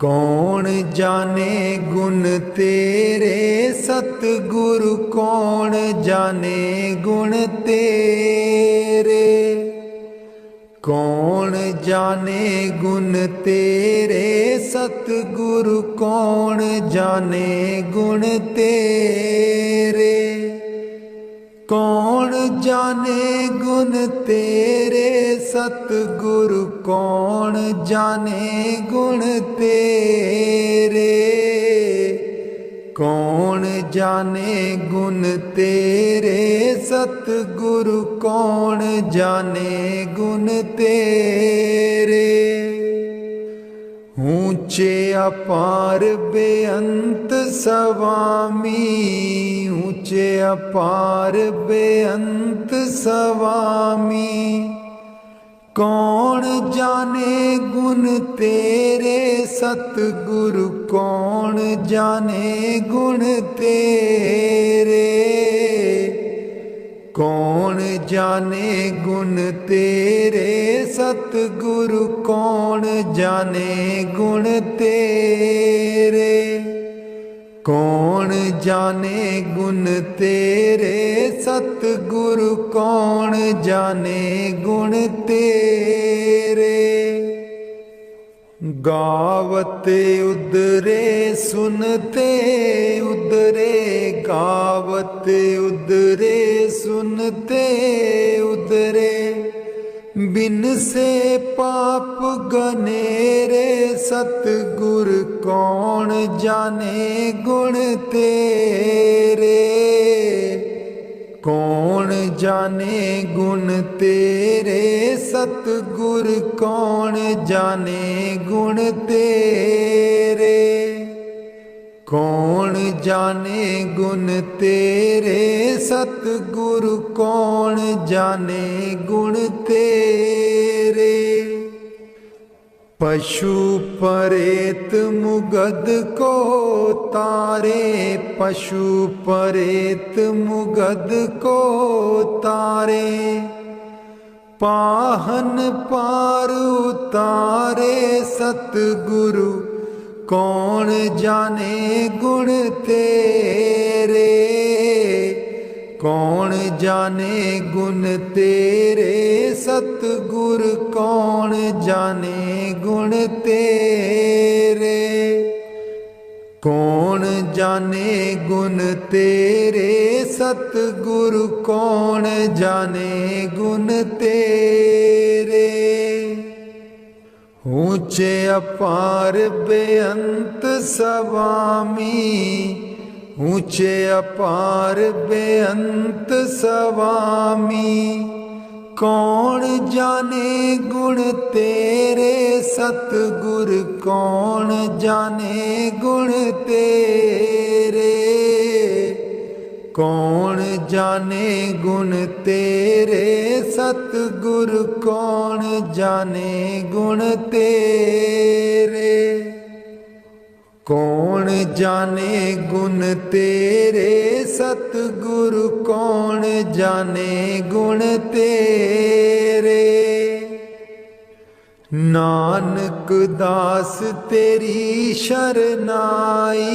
कौन जाने गुण तेरे सतगुरु, कौन जाने गुण तेरे। कौन जाने गुण तेरे सतगुरु, कौन जाने गुण तेरे। कौन जाने गुण तेरे सतगुरु, कौन जाने गुण तेरे। कौन जाने गुण तेरे सतगुरु, कौन जाने गुण तेरे। ऊंचे अपार बेअंत स्वामी, ऊंचे अपार बेअंत स्वामी। कौन जाने गुण तेरे सतगुरु, कौन जाने गुण तेरे। कौन जाने गुण तेरे सतगुरु, कौन जाने गुण तेरे। कौन जाने गुण तेरे सतगुरु, कौन जाने गुण तेरे। गावते उदरे सुनते उदरे, गावते उदरे सुनते उदरे। बिन से पाप गनेरे सतगुर, कौन जाने गुण तेरे। कौन जाने गुण तेरे सतगुर, कौन जाने गुण तेरे। कौन जाने गुण तेरे सतगुरु, कौन जाने गुण तेरे। पशु परेत मुगद को तारे, पशु परेत मुगद को तारे। पाहन पार उतारे सतगुरु, कौन जाने गुण तेरे। कौन जाने गुण तेरे सतगुर, कौन जाने गुण तेरे। कौन जाने गुण तेरे सतगुरु, कौन जाने गुण तेरे। ऊंचे अपार बेअंत स्वामी, ऊंचे अपार बेअंत स्वामी। कौन जाने गुण तेरे सतगुर, कौन जाने गुण तेरे। कौन जाने गुण तेरे सतगुरु, कौन जाने गुण तेरे। कौन जाने गुण तेरे सतगुरु, कौन जाने गुण तेरे। नानक दास तेरी शरनाई,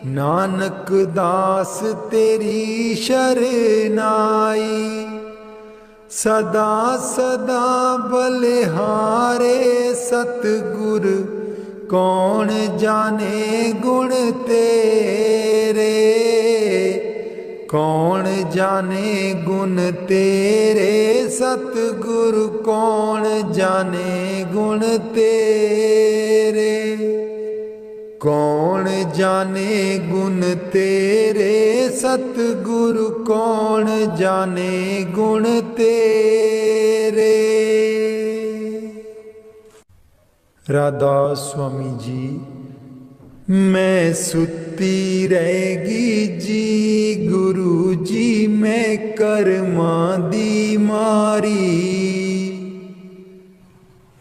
नानक दास तेरी शरनाई। सदा सदा बलिहारे सतगुर, कौन जाने गुण तेरे। कौन जाने गुण तेरे सतगुरु, कौन जाने गुण तेरे। कौन जाने गुण तेरे सतगुरु, कौन जाने गुण तेरे। राधा स्वामी जी। मैं सुती रहेगी जी गुरु जी, मैं कर्मा दी मारी।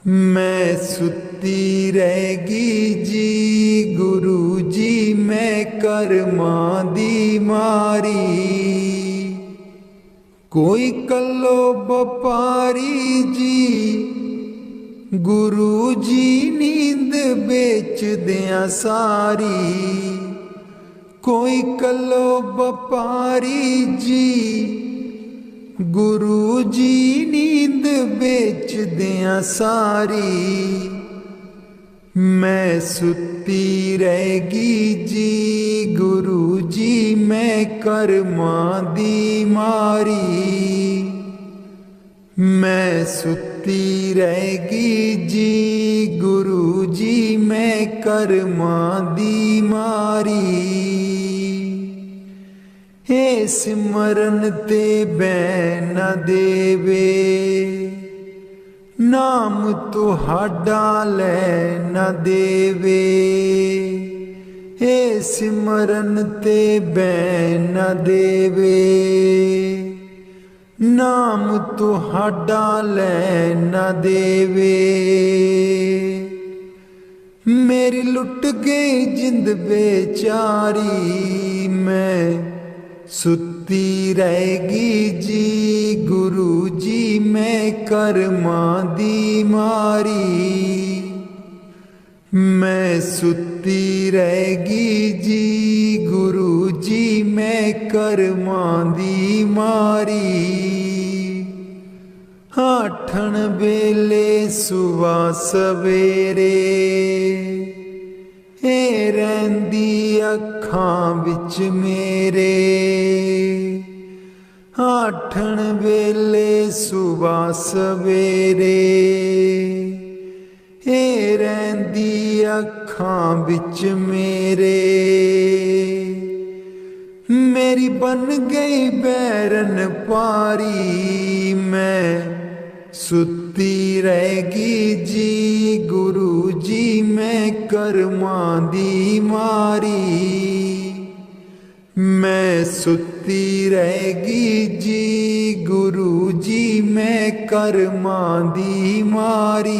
मैं सुती रहेगी जी गुरु जी, मैं कर्मा दी मारी। कोई कल्लो बपारी जी गुरु जी नींद बेच दिया सारी, कोई कलो व्यापारी जी। गुरु जी नींद बेच दिया सारी, मैं सुती रहेगी जी। गुरु जी मैं कर्मा दी मारी, मैं सुती रहेगी जी। गुरु जी मैं कर्मा दी मारी, हे सिमरन ते बैन न देवे, नाम तुहाडा लै न देवे। हे सिमरन ते बैन न देवे, नाम तुहाडा लै न देवे। मेरी लुट गई जिंद बेचारी, मैं सुती रहेगी जी। गुरु जी मैं कर्मा दी मारी, मैं सुती रहेगी जी। गुरु जी मैं कर्मा दी मारी, आठन वेले सुबह सवेरे, ए रैंदी अखां विच मेरे। आठन वेले सुबह सवेरे, ए रैंदी अखां विच मेरे। मेरी बन गई बैरन पारी, मैं सुती रहेगी जी। गुरु जी मैं कर्मा दी मारी, मैं सुती रहेगी जी। गुरु जी मैं कर्मा दी मारी,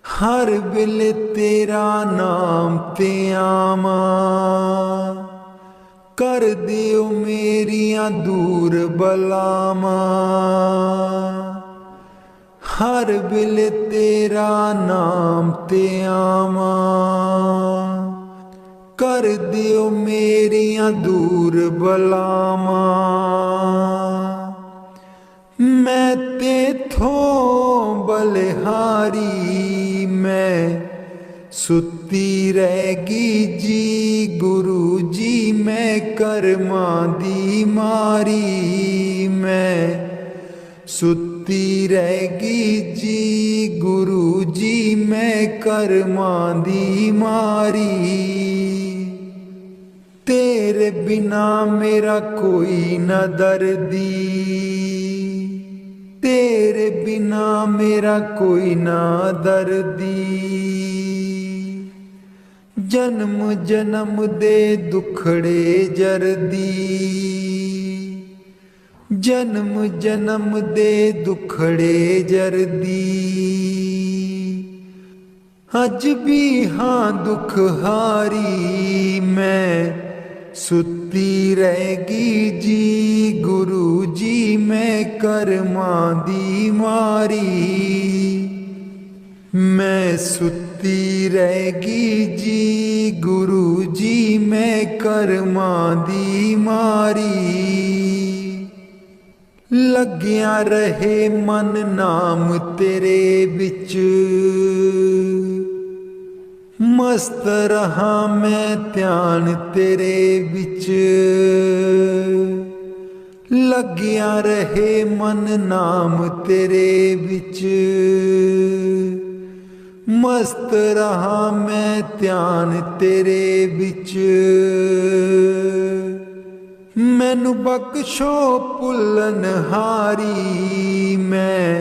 हर वेले तेरा नाम ते आवा, कर दियो मेरियां दूर बलावा। हर वेले तेरा नाम ते आवा, कर दियो मेरियां दूर बलावा। मैं तेथों बलिहारी, मैं सुती रहेगी जी। गुरु जी मैं कर्मा दी मारी, मैं सुती रहेगी जी। गुरु जी मैं कर्मा दी मारी, तेरे बिना मेरा कोई न दर्दी, तेरे बिना मेरा कोई ना दर्दी। जन्म जन्म दे दुखड़े जरदी, जन्म जन्म दे दुखड़े जरदी। अज भी हाँ दुख हारी, मैं सुती रहेगी जी। गुरु जी मैं कर्मा दी मारी, मैं सुती रहेगी जी। गुरु जी मैं कर्मा दी मारी, लग्या रहे मन नाम तेरे बिच, मस्त रहा मैं ध्यान तेरे बिच। लग्या रहे मन नाम तेरे बिच, मस्त रहा मैं ध्यान तेरे बिच। मैनू बख्शो भुल्लन हारी, मैं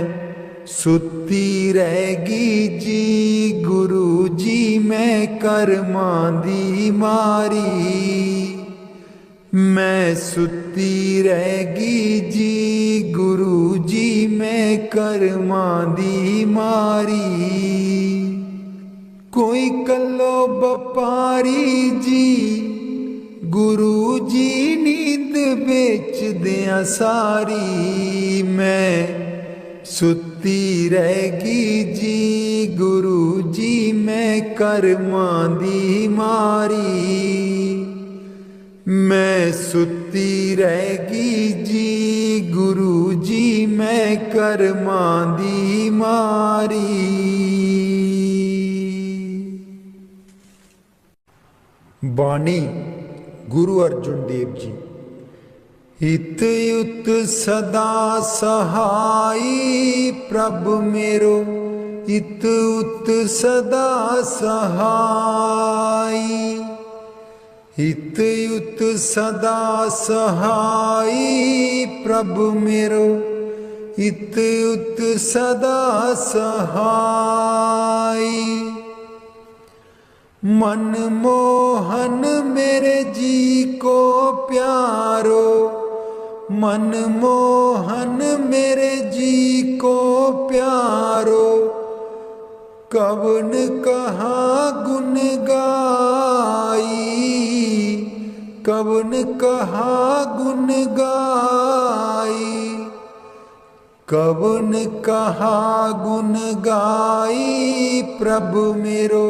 सुती रहेगी जी। गुरु जी मैं कर्मा दी मारी, मैं सुती रहेगी जी। गुरु जी मैं कर्मा दी मारी, कोई कलो व्यापारी जी। गुरु जी नींद बेच दिया सारी, मैं सुती सुती रहेगी जी गुरु जी मैं कर्मां दी मारी। मैं सुती रहेगी जी गुरु जी मैं कर्मां दी मारी। बाणी गुरु अर्जुन देव जी। हित युत सदा सहाई प्रभु मेरो, हित उत सदा सहाई। हित युत सदा सहाई प्रभु मेरो, हित उत सदा सहाई। मनमोहन मेरे जी को प्यारो, मनमोहन मेरे जी को प्यारो। कवन कहाँ गुण गाई, कवन कहाँ गुण गाई। कवन कहाँ गुण गाई प्रभु मेरो,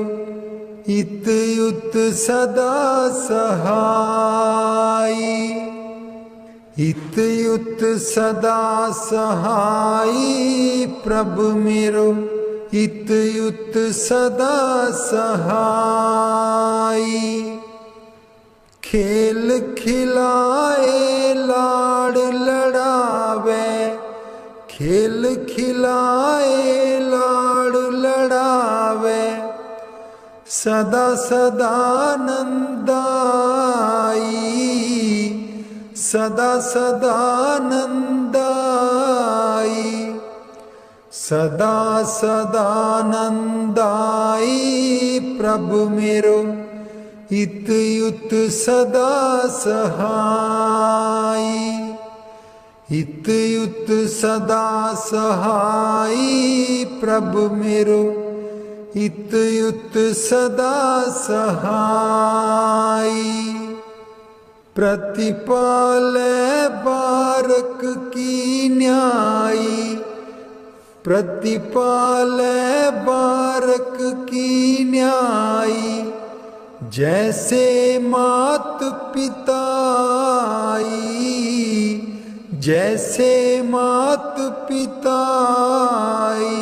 हित युत सदा सहाई। हित युत सदा सहाई प्रभु मेरो, हित युत सदा सहाई। खेल खिलाए लाड़ लड़ावे, खेल खिलाए लाड़ लड़ावे। सदा सदा नंदाई, सदा सदा नंदाई। सदा सदा नंदाई प्रभु मेरो, हित युत सदा सहाई। हित युत सदा सहाई प्रभु मेरो, हित युत सदा सहाई। प्रतिपाले बारक की न्यायी, प्रतिपाले बारक की न्यायी। जैसे मात पिताई, जैसे मात पिताई।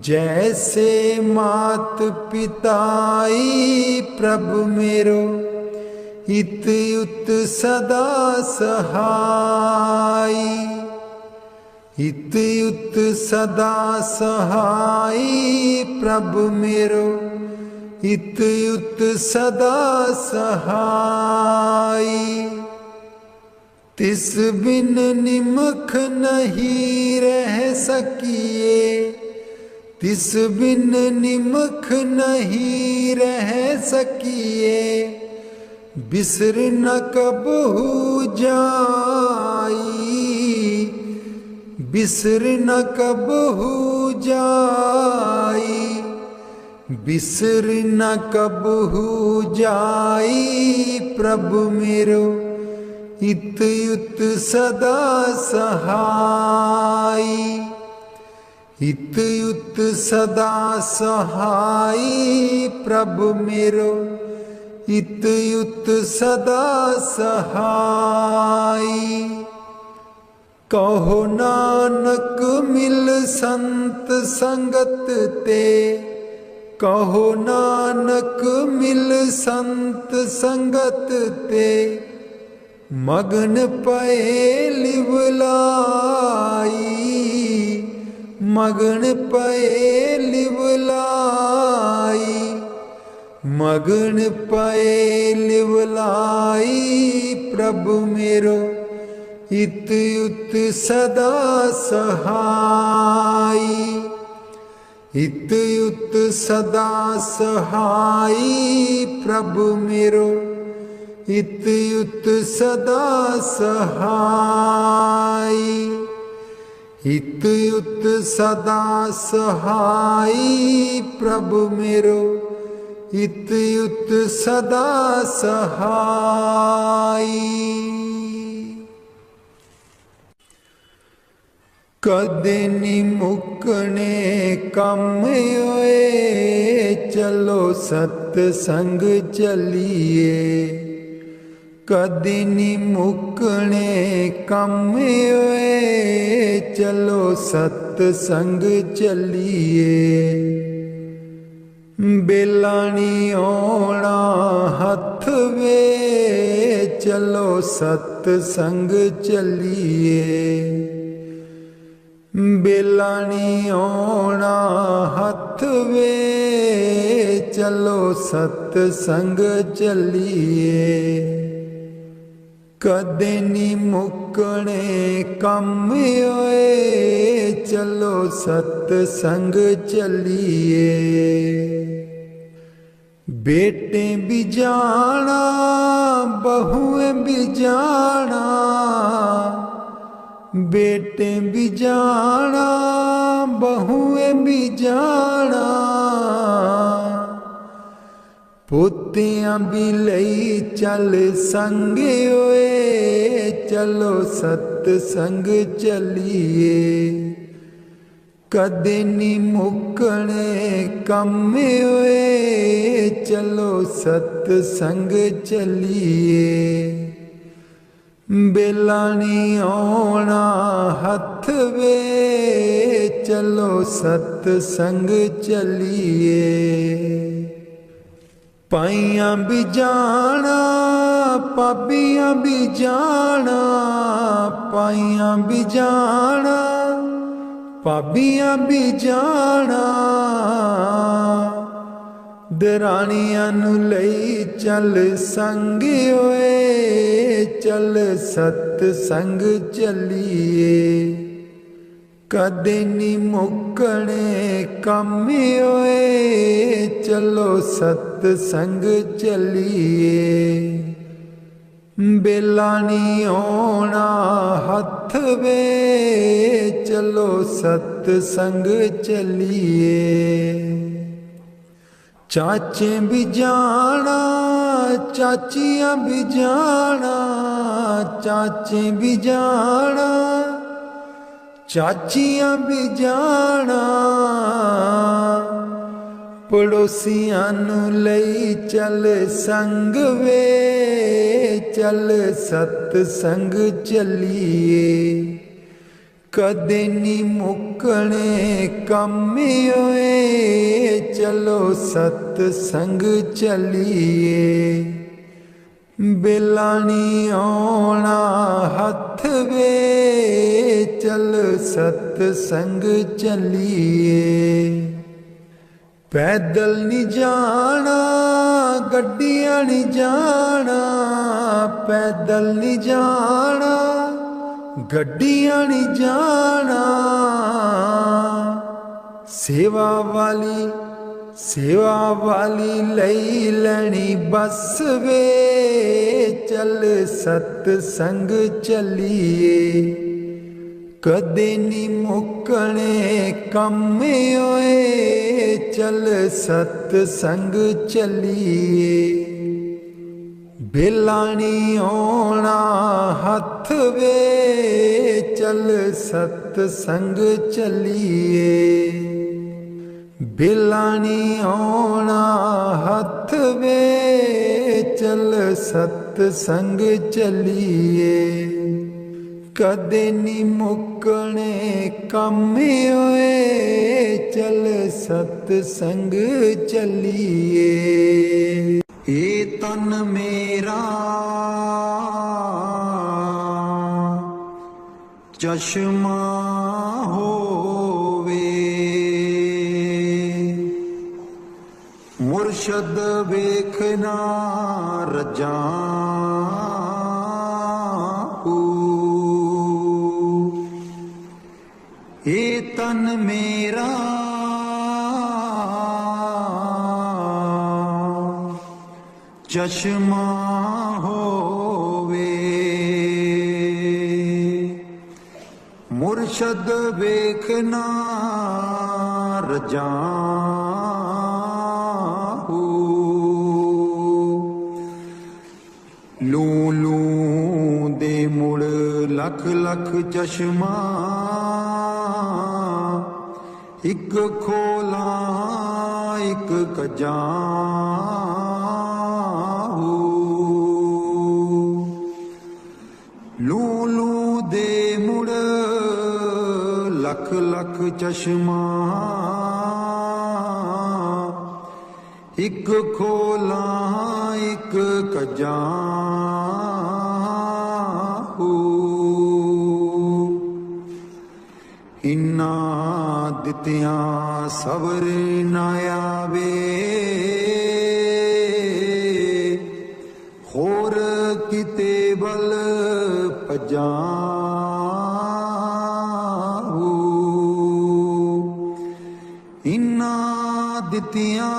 जैसे मात पिताई प्रभु मेरो, हित युत सदा सहाई। हित युत सदा सहाई प्रभु मेरो, हित युत सदा सहाई। तिस बिन निमख नहीं रह सकिए, तिस बिन निमख नहीं रह सकिए। बिसर न कबहू जाई, बिसर न कबहू जाई। बिसर न कबहू जाई प्रभु मेरो, हित युत सदा सहाई। हित युत सदा सहाई प्रभु मेरो, हित युत सदा सहाई। कहो नानक मिल संत संगत ते, कहो नानक मिल संत संगत ते। मगन पए लिवलाई, मगन पए लिवलाई। मगन पए लिवलाई प्रभु मेरो, हित युत सदा सहाई। हित युत सदा सहाई प्रभु मेरो, हित युत सदा सहाई। हित युत सदा सहाई प्रभु मेरो, हित युत सदा सहाई। कदे नी मुकने कम होए, चलो सतसंग चलिए। कदे नी मुकने कम होए, चलो सतसंग चलिए। बेला नी आउणा हथ वे, चलो सतसंग चलिए। बेला नी आउणा हथ वे, चलो सतसंग चलिए। कदे नी मुकने कम होए, चलो सतसंग चलिए। बेटे भी जाना बहुएं भी जाना, बेटे भी जाना बहुएं भी जाना। पोतियां भी लई चल संगे होए, चलो सतसंग चलिए। कदे नी मुकने कम होए, चलो सतसंग चलिए। बेला नी आउणा हथ वे, चलो सतसंग चलिए। पाइयां भी जाना पाबियां भी जाना, पाइयां भी जाना पाबियां भी जाना। दरानियां नू लई चल संग होए, चल सतसंग चलिए। कदे नी मुकने कम होए, चलो सतसंग चलिए। बेला नी आउणा हथ वे, चलो सतसंग चलिए। चाचे भी जाना चाचियां भी जाना, चाचे भी जाना चाचियां भी जाना। पड़ोसियां नू लई चल संग वे, चल सतसंग चलिए। कदे नी मुकने कम होए, चलो सतसंग चलिए। बेला नी आउणा हथ वे, चल सतसंग चलिए। पैदल नी जाना गड्डियां नी जाना, पैदल नी जाना गड्डियां नी जाना। सेवा वाली लई लैनी बस वे, चल सतसंग चलिए। कदे नी मुकने कम होए, चल सतसंग चलिए। बेला नी आउणा हथ वे, चल सतसंग चलिए। बेला नी आउणा हथ वे, चल सतसंग चलिए। कदे नी मुकने कम होए, चल सतसंग चलिए। ए तन मेरा चश्मा होवे, मुर्शद वेखना रजा। ए तन मेरा चश्मा होवे, मुर्शद वेखना रजा। लू लू दे मुड़ लख लख चश्मा, ਇੱਕ ਖੋਲਾ ਇੱਕ ਕੱਜਾ ਹੋ। ਲੂ ਲੂ ਦੇ ਮੁੜ ਲੱਖ ਲੱਖ ਚਸ਼ਮਾ, ਇੱਕ ਖੋਲਾ ਇੱਕ ਕੱਜਾ ਹੋ। ਇਨ੍ਹਾਂ ਦਿੱਤਿਆਂ ਸਬਰ ਨਾ ਆਵੇ, ਹੋਰ ਕਿਤੇ ਬਲ ਭੱਜਾਂ ਹੋ। ਇਨ੍ਹਾਂ ਦਿੱਤਿਆਂ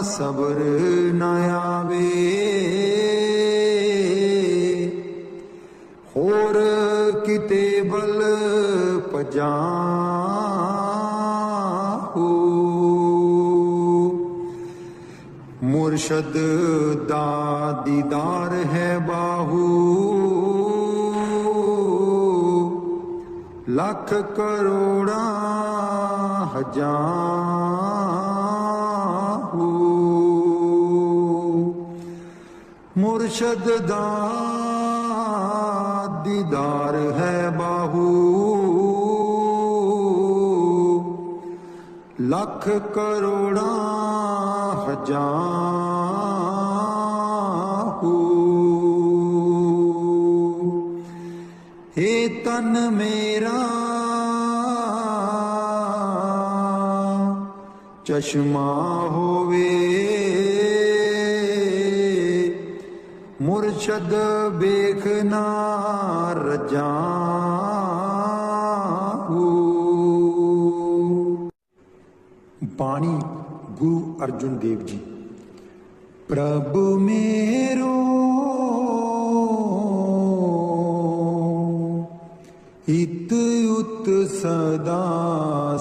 ਸਬਰ ਨਾ ਆਵੇ, ਹੋਰ ਕਿਤੇ ਬਲ ਭੱਜਾਂ ਹੋ। ਮੁਰਸ਼ਦ ਦਾ ਦੀਦਾਰ ਹੈ ਬਾਹੂ, ਲੱਖ ਕਰੋੜਾਂ ਹਜ਼ਾਂ ਹੋ। ਮੁਰਸ਼ਦ ਦਾ ਦੀਦਾਰ ਹੈ ਬਾਹੂ, ਲੱਖ ਕਰੋੜਾਂ ਹਜ਼ਾਂ ਹੋ। ਇਹ ਤਨ ਮੇਰਾ ਚਸ਼ਮਾ ਹੋਵੇ, ਮੁਰਸ਼ਦ ਵੇਖਣਾ ਰਜਾਂ ਹੋ। ਬਾਣੀ ਗੁਰੂ ਅਰਜੁਨ ਦੇਵ ਜੀ। ਪ੍ਰਭ ਮੇਰੋ ਹਿਤ ਉਤ ਸਦਾ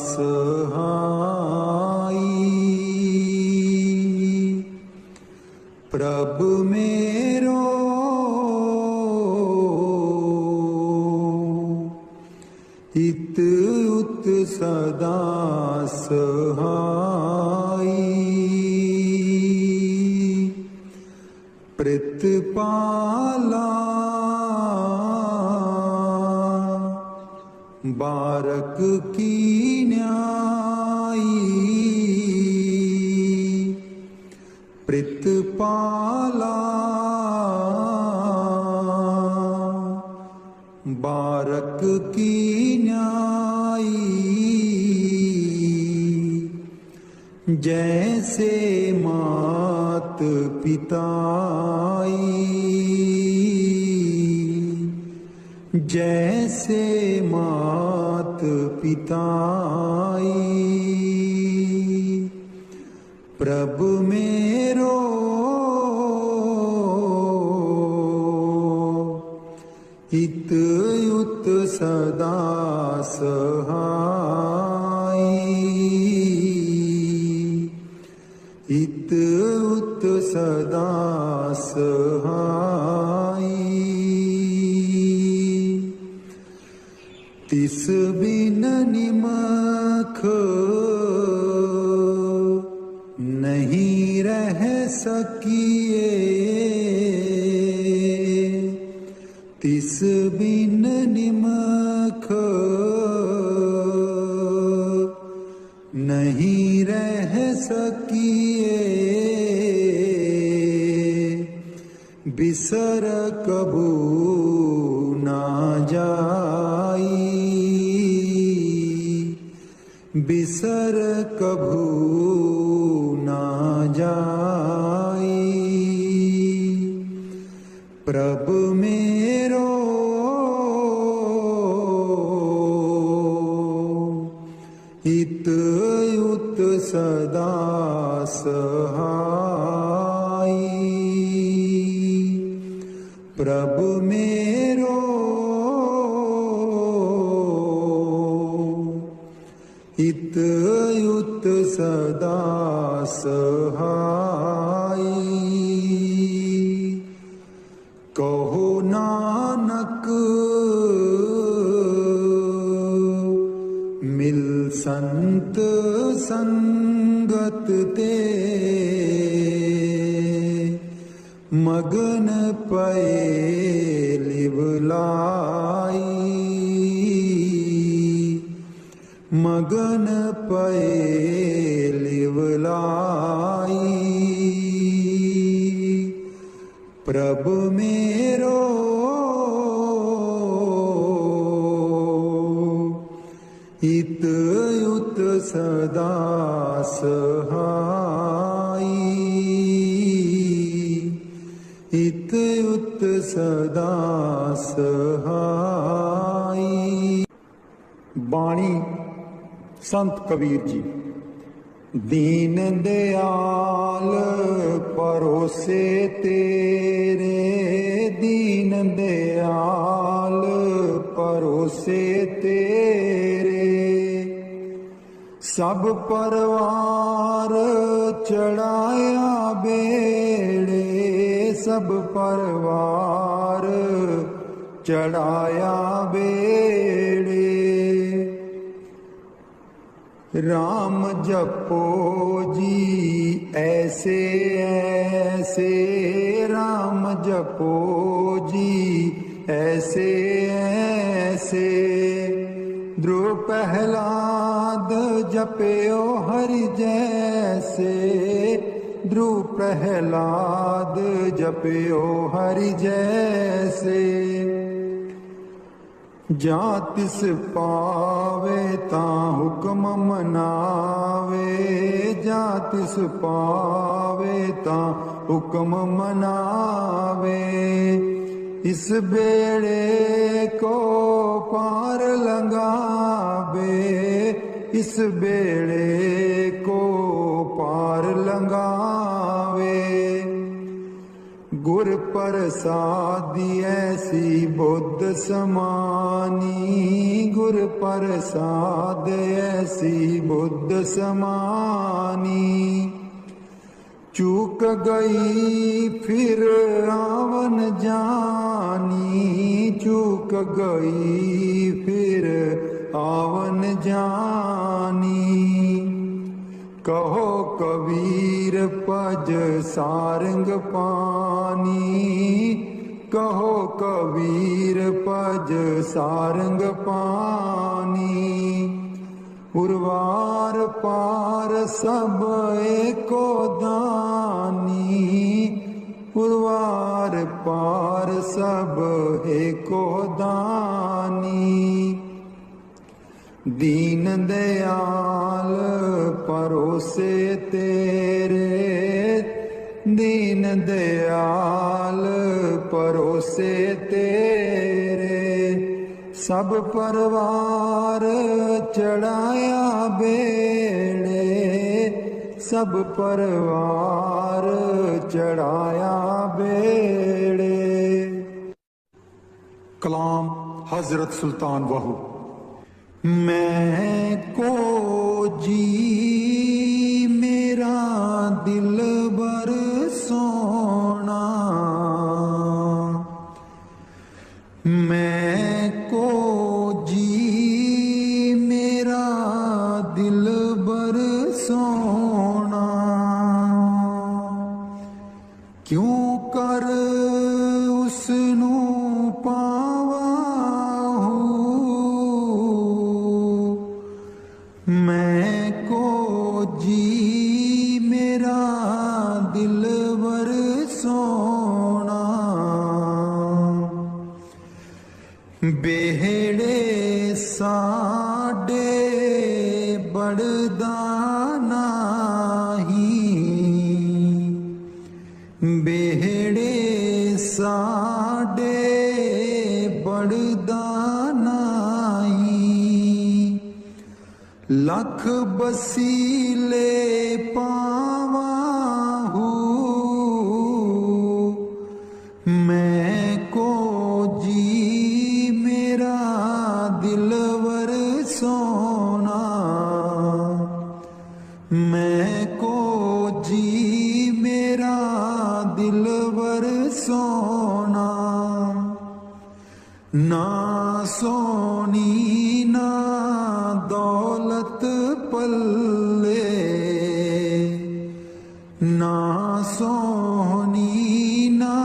ਸਹਾਈ, ਪ੍ਰਭ ਮੇਰੋ ਹਿਤ ਉਤ ਸਦਾ ਸਹਾਈ, ਪ੍ਰਿਤਪਾਲਾ ਬਾਰਕ ਕੀ ਨਿਆਈ, ਪ੍ਰਿਤਪਾਲਾ ਬਾਰਕ ਕੀ ਨਿਆਈ, जैसे मात पिताई, जैसे मात पिताई, प्रभु मेरो हित युत सदा सहाई, हित उत सदा सहाई, तिस बिन निमख नहीं रह सकिए, तिस बिन निमख नहीं रह सकिए, बिसर कबू ना जाई, बिसर कबू ना जाई, प्रभु मेरो हित युत सदा सहाई, प्रभु मेरो हित युत सदा सहाई, कहो नानक मिल संत ते मगन पए लिवलाई, मगन पए लिवलाई। प्रभु मेरो हित युत सदा सहाई, हित युत सदा सहाई। बाणी संत कबीर जी। दीन दयाल परोसे तेरे, दीन दयाल परोसे तेरे। सब परवार चढ़ाया बेड़े, सब परवार चढ़ाया बेड़े। राम जपो जी ऐसे ऐसे, राम जपो जी ऐसे ऐसे। ध्रुव प्रहलाद जपयो हरि जैसे, ध्रुव प्रहलाद जपयो हरि जैसे। जा तिस पावे ता हुक्म मनावे, जा तिस पावे ता हुक्म मनावे। इस बेड़े को पार लंघावे, इस बेड़े को पार लंघावे। गुर प्रसादी ऐसी बुद्ध समानी, गुर प्रसाद ऐसी बुद्ध समानी। चूक गई फिर आवन जानी, चूक गई फिर आवन जानी। कहो कबीर पज सारंग पानी, कहो कबीर पज सारंग पानी। उर्वार पार सब एको दानी, उर्वार पार सब एको दानी। दीन दयाल परोसे तेरे, दीन दयाल परोसे तेरे। सब परवार चढ़ाया बेड़े, सब परवार चढ़ाया बेड़े। कलाम हजरत सुल्तान बहू। मैं को जी मेरा दिल बर सोना, मैं को जी मेरा दिल बर सोना। क्यों कर उसनू पावा मैं को जी मेरा दिलवर सोना। बेहड़े साडे बड़दा नाही, बेहड़े साडे बड़दा नाही। लख बसीले पावा मैं को जी मेरा दिलवर सोना। मैं को जी मेरा दिलवर सोना। ना सोनी ना दौलत पल्ले, ना सोहनी ना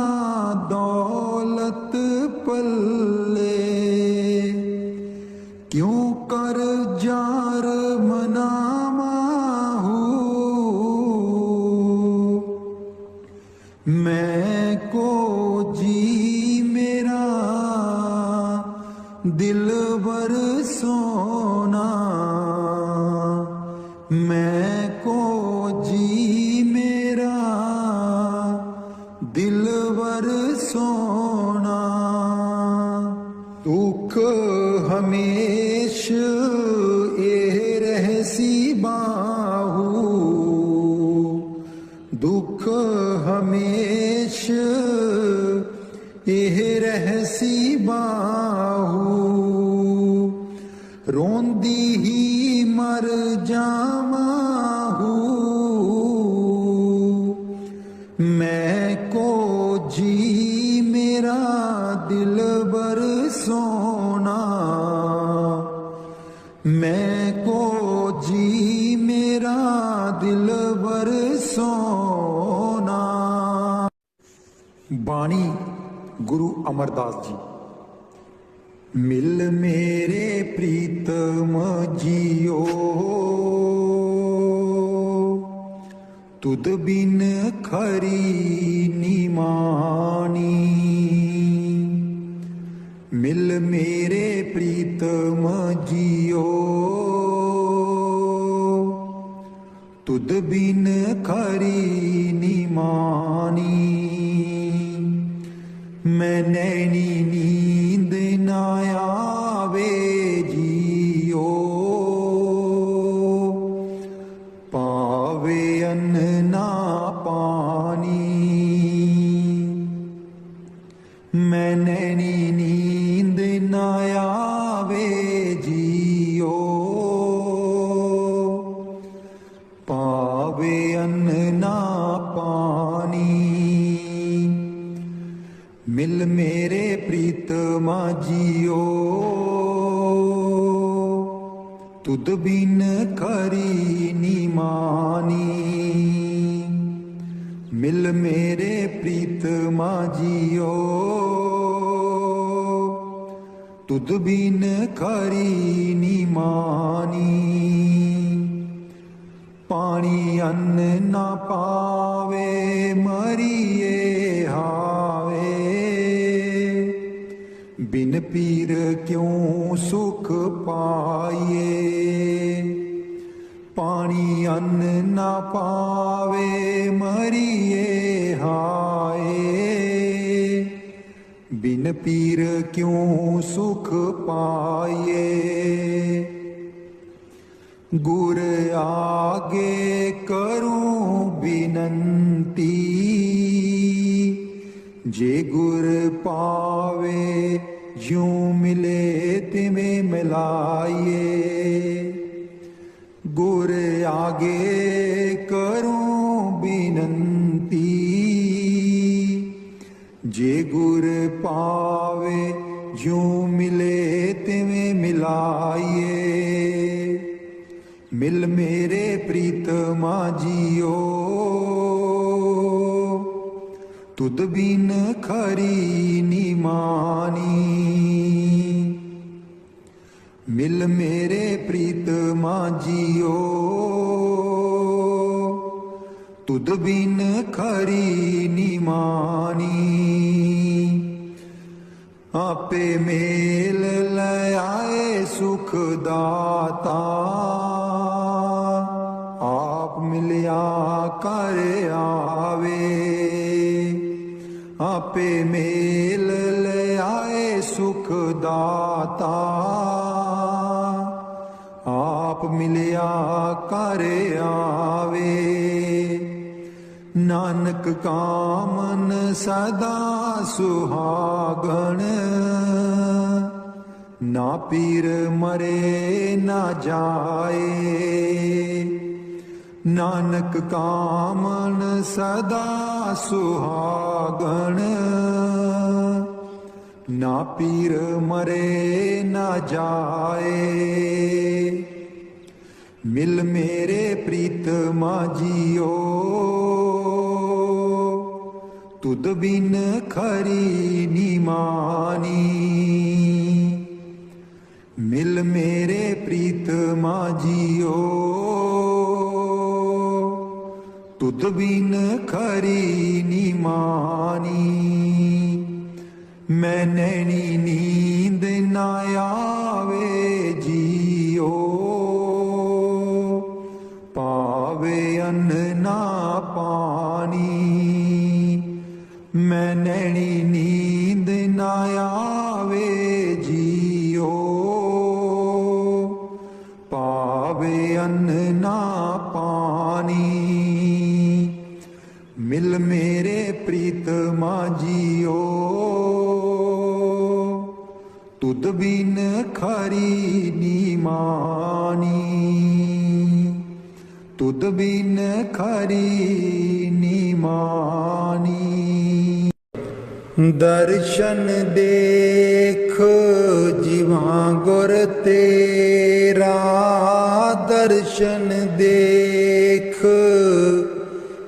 दौलत पल्ले, क्यों कर जार मनामाहू। मैं को जी मेरा दिलबर सोना, मैं को जी मेरा दिलबर सोना। दुख हमेश ए रहसी बाहू, दुख हमेश एह रहसी बाहू। रोंदी ही मर जामाहू, मैं को जी मेरा दिलबर सोना, मैं को जी मेरा दिलबर सोना। बाणी गुरु अमरदास जी। मिल मेरे प्रीतम जियो, तुद बिन खरी निमानी। मिल मेरे प्रीतम जियो, तुद बिन खरी निमानी। मैं नैनी नींद न आवे जियो, पावे अन्न ना पानी। मैं नैनी नींद न आवे जियो, पावे अन्न ना पानी। मिल मेरे प्रीतमा जियो, तुद बिन खरी निमानी। मिल मेरे प्रीतमा जियो, तुद बिन खरी निमानी। पानी अन्न ना पावे मरिए हावे, बिन पीर क्यों सुख पाइए। पानी अन्न ना पावे मरिए हाय, बिन पीर क्यों सुख पाइए। गुर आगे करूं बिनंती, जे गुर पावे यूं मिले तिमें मिलाइए। गुर आगे करूं बिनंती, जे गुर पावे यूं मिले तिमें मिलाइए। मिल मेरे प्रीतमा जियो, तुद बिन खरी निमानी। मिल मेरे प्रीतमा जियो, तुद बिन खरी निमानी। आपे मेल ले आए सुख दाता, आप मिलिया कर आवे। आपे मेल ले आए सुख दाता, आप मिलिया कर आवे। नानक कामन सदा सुहागण, ना पीर मरे ना जाए। नानक कामन सदा सुहागण, ना पीर मरे ना जाए। मिल मेरे प्रीतमा जियो, तुद बिन खरी निमानी। मिल मेरे प्रीतमा जियो तुद बिन खरी निमानी। मैं नैनी नींद न आवे जियो पावे अन्न ना पानी। मैं नैनी नींद न आवे जियो पावे अन्न ना पानी। मिल मेरे प्रीतमा जियो तुद बिन खरी निमानी। तुद बिन खरी निमानी। दर्शन देख जीवा गुर तेरा। दर्शन देख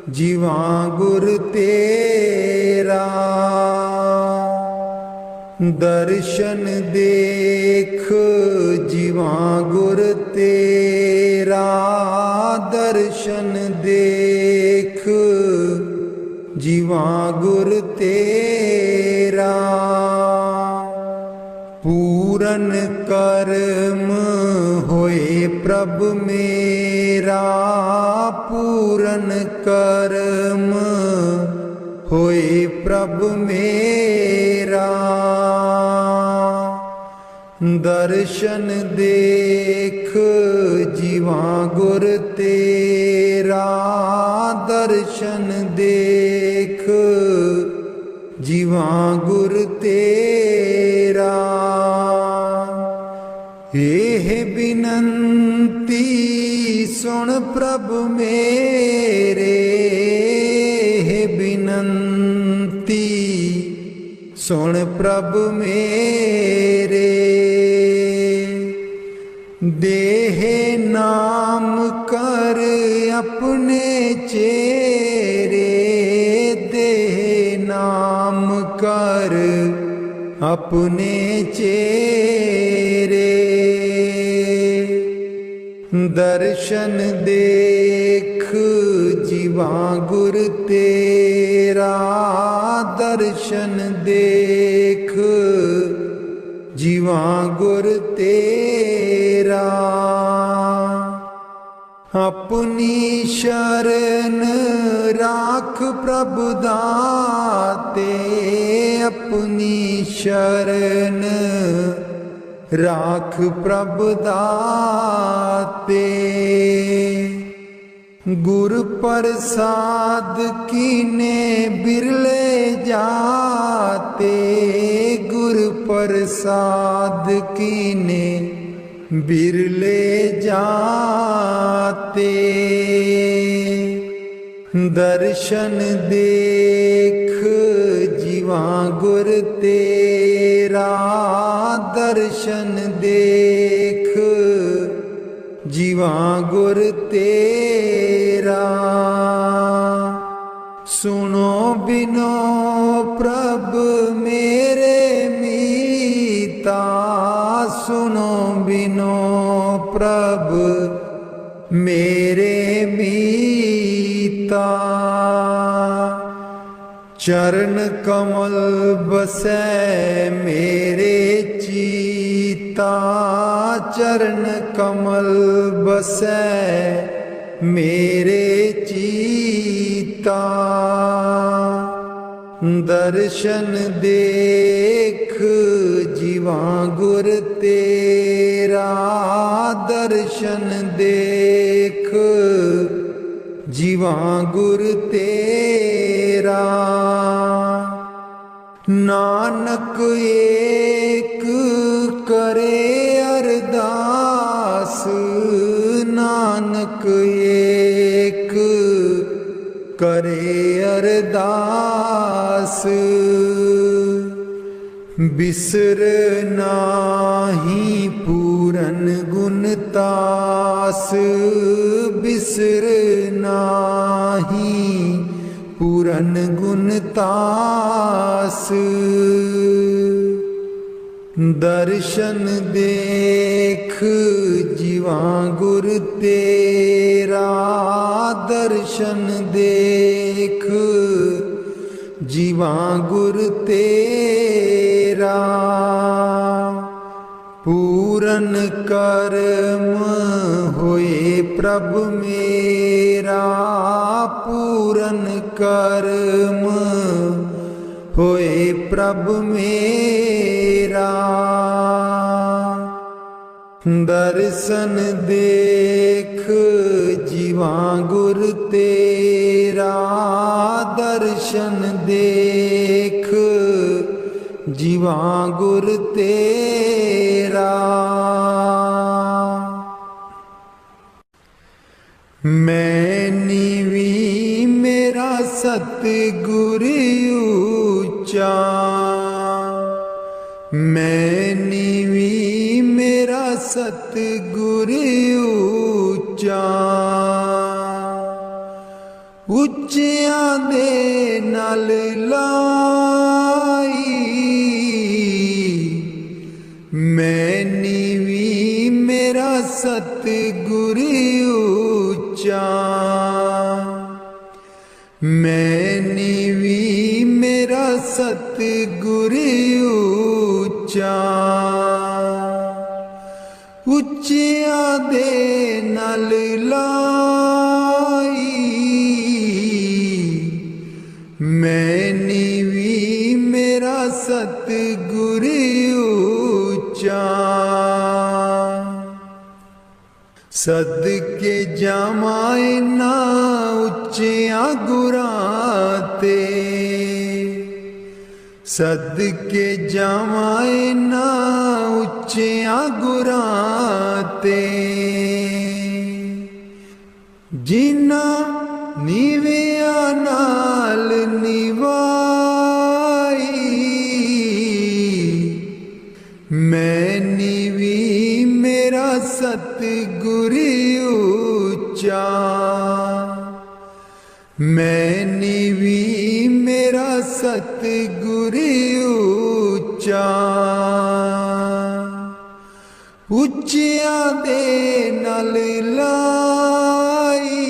जीवा गुर तेरा। दर्शन देख जीवा गुर तेरा। दर्शन देख जीवा गुर तेरा। पूरन कर्म होए प्रभ मेरा। पूरन कर्म होए प्रभ मेरा। दर्शन देख जीवा गुर तेरा। दर्शन देख जीवा गुर तेरा। एह बिनंती सुन प्रभ मेरे। बिनंती सुन प्रभ मेरे। देह नाम कर अपने चेरे। देह नाम कर अपने चेरे। दर्शन देख जीवा गुर तेरा। दर्शन देख जीवा गुर तेरा। अपनी शरण राख प्रभु दाते। अपनी शरण राख प्रभु दाते। गुर प्रसाद कीने बिरले जाते। गुर प्रसाद कीने बिरले जाते। दर्शन देख जीवा गुर तेरा। दर्शन देख जीवा गुर तेरा। सुनो बिनो प्रभ मेरे मीता। सुनो बिनो प्रभ मेरे मीता। चरण कमल बसै मेरे चीता। चरण कमल बसै मेरे चीता। दर्शन देख जीवा गुर तेरा। दर्शन देख जीवा गुर तेरा। नानक एक करे अरदास। नानक एक करे अरदास। बिसर नाही पूरन गुण तास। बिसर नाही पूरन गुण तास। दर्शन देख जीवा गुर तेरा, दर्शन देख जीवा गुर तेरा। पूरन कर्म होए प्रभु मेरा, पूरन कर्म होए प्रभु मेरा। दर्शन देख जीवा गुर तेरा, दर्शन देख जीवा गुर तेरा। मैं नीवी मेरा सतगुर ऊंचा, मैं नीवी मेरा सतगुर ऊंचा। उच्चियां दे नाल लाई, मैं नीवी मेरा सतगुर ऊंचा। मैं नीवी मेरा सतगुर ऊंचा। उच्चियां दे नाल लाई, मैं नीवी मेरा सतगुर ऊंचा। सदके जावां ना उच्चियां गुरां ते, सदके जावां ना उच्चियां गुरां ते। जिन्ना नीविया नाल निवाई, मैं नीवी मेरा सतगुर ऊंचा। मैं नीवी मेरा सतगुर ऊंचा। उच्चियां दे नाल लाई,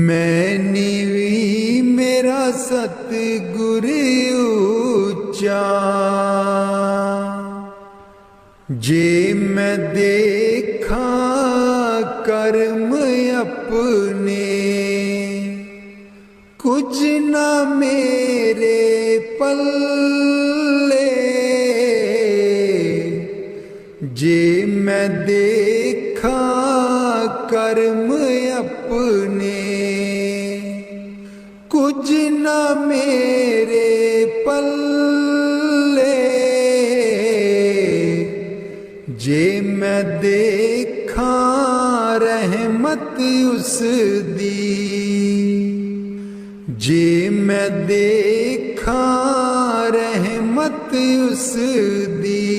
मैं नीवी मेरा सतगुर ऊंचा। जे मैं देखा कर्म अपने, कुछ न मेरे पल्ले। जे मैं देखा कर्म अपने, कुछ न मेरे पल्ले। जे मैं देखा रहमत उस दी, जे मैं देखा रहमत उस दी।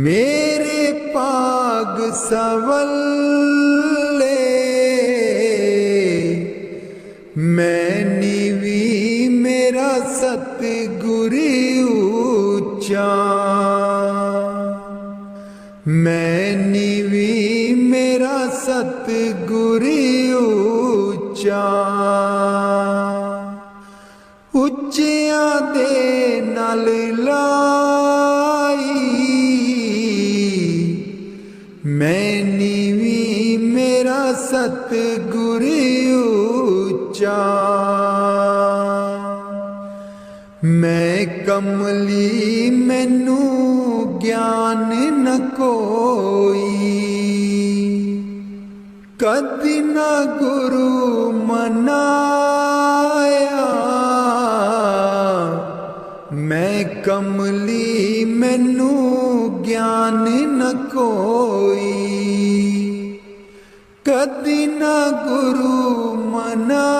मेरे पाग सवल्ले, मैं नीवी मेरा सतगुर ऊंचा। मैं नीवी मेरा सतगुर ऊंचा। उच्चियां दे नाल लाई, मैं नीवी मेरा सतगुर ऊंचा। मैं कमली मैनू ज्ञान न कोई, कदी न गुरु मनाया। मैं कमली मैनू ज्ञान न कोई, कदी न गुरु मनाया।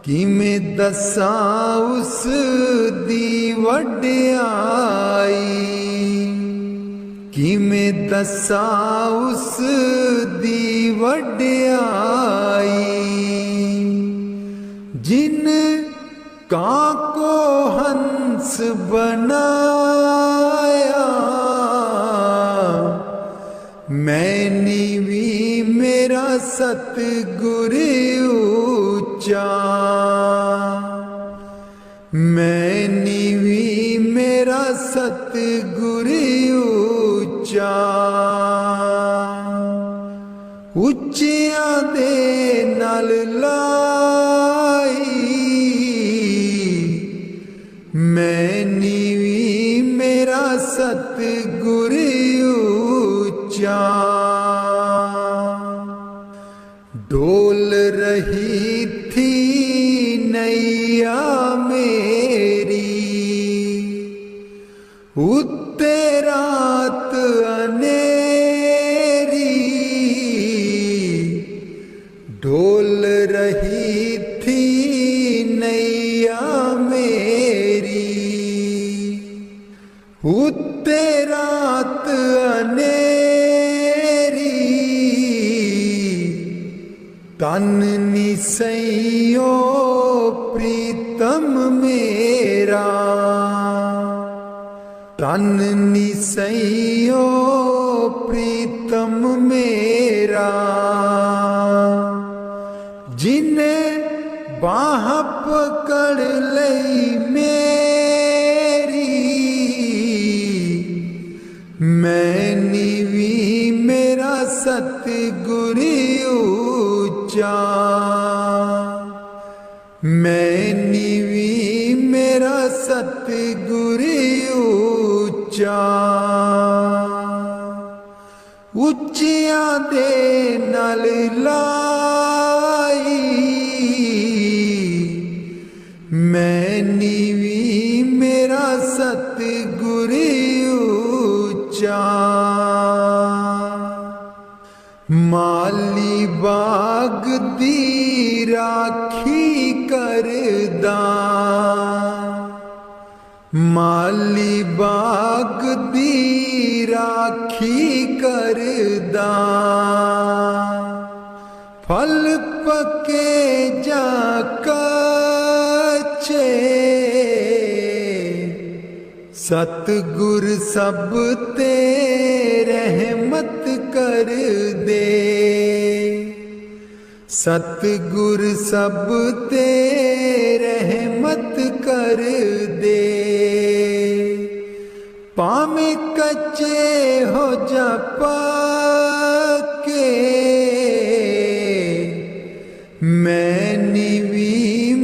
किमें दसां उस दी वड्याई, किमें दसां उस दी वड्याई जिन कां को हंस बनाया। मैनी भी मेरा सतगुर ऊंचा, मैनी भी मेरा सतगुर ऊंचा। उच्चियां दे नाल लाई, मैनी भी मेरा सतगुर ऊंचा। डोल रही थी नैया मेरी, उत्ते रात अनेरी। डोल रही थी नैया मेरी, उत्ते रात अनेरी। तन निसैयो प्रीतम मेरा, तन निसैयो प्रीतम मेरा। जिन्हें बाह पकड़ लई मेरी, मैनी भी मेरा सतगुर ऊंचा। मैनी भी मेरा सतगुर ऊंचा। उच्चियां दे नाल लाई, मैनी भी मेरा सतगुर ऊंचा। माली बाग दी राखी करदा, माली बाग दी राखी करदा। फल पके जा कच्चे, सतगुर सब ते रहमत कर दे। सतगुर सब ते रहमत कर दे। पामें कच्चे हो जा पक्के, मैनी भी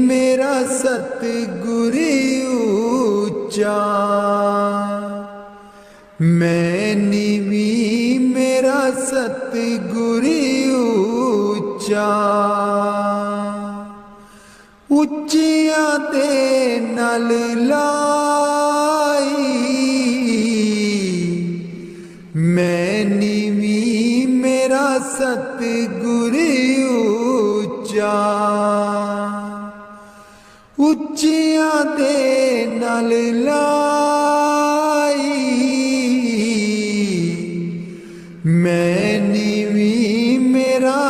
मेरा सतगुर ऊंचा। मैनी भी मेरा सतगुर ऊंचा। उच्चियां दे नाल लाई, मैनी भी मेरा सतगुर ऊंचा। उच्चियां दे नाल लाई, मैनी भी मेरा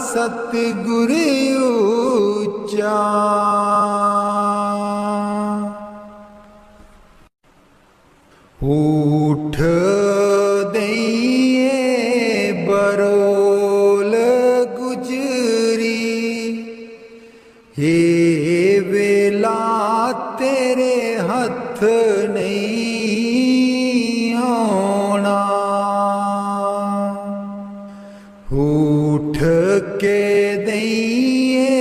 सतगुर ऊंचा। उठ दइए बरोल गुजरी, हे वेला तेरे हथ नहीं आना। उठ के दइए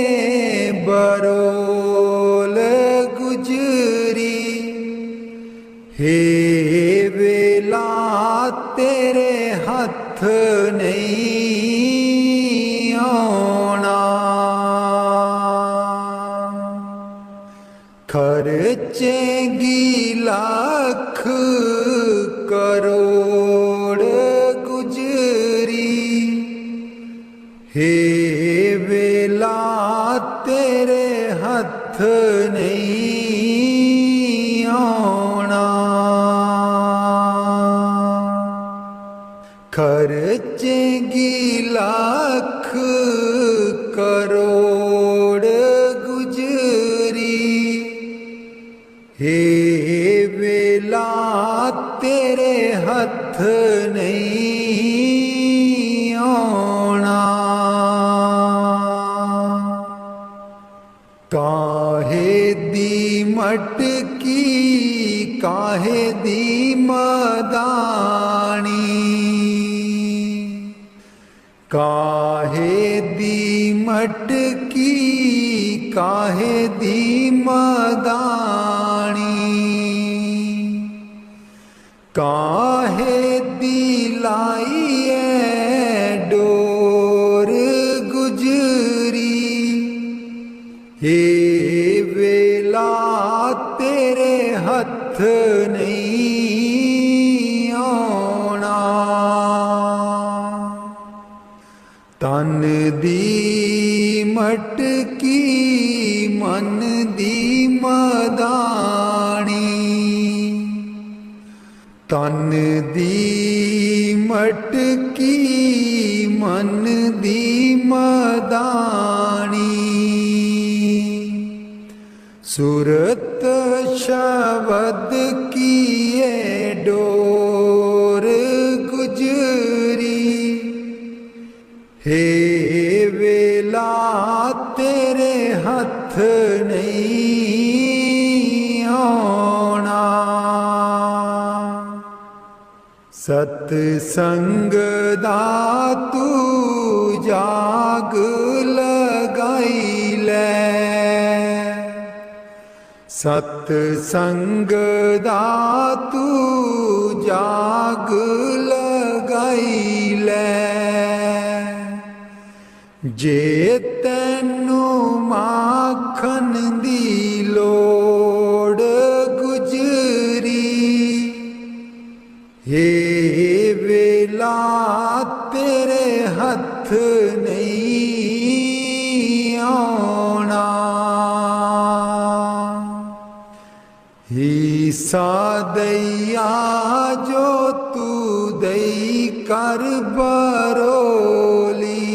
बरोल गुजरी, हे वेला तेरे हथ नहीं आना। खर्चेगी लाख करोड़ गुजरी, हे वेला तेरे हथ नहीं आना। खर्चेंगी लाख करोड़ गुजरी, हे वेला तेरे हथ नहीं आना। काहे दी मटकी काहे दी मदानी, काहे दी मटकी काहे दी मदानी, काहे दी लाइए डोर गुजरी, हे वेला तेरे हथ नहीं आना। तन दी मटकी मन दी मदानी, तन दी मटकी मन दी मदानी, सूरत शब्द की ये डोर गुजरी, हे वेला तेरे हथ नहीं आना। सतसंग दा तू जाग लगाई ले, सतसंग दा तू जाग लगाई ले, जे तैनू माखन दी लोड़ गुजरी, हे वेला तेरे हथ नहीं आना। हिस्सा दैया जो तू दई कर बरोली,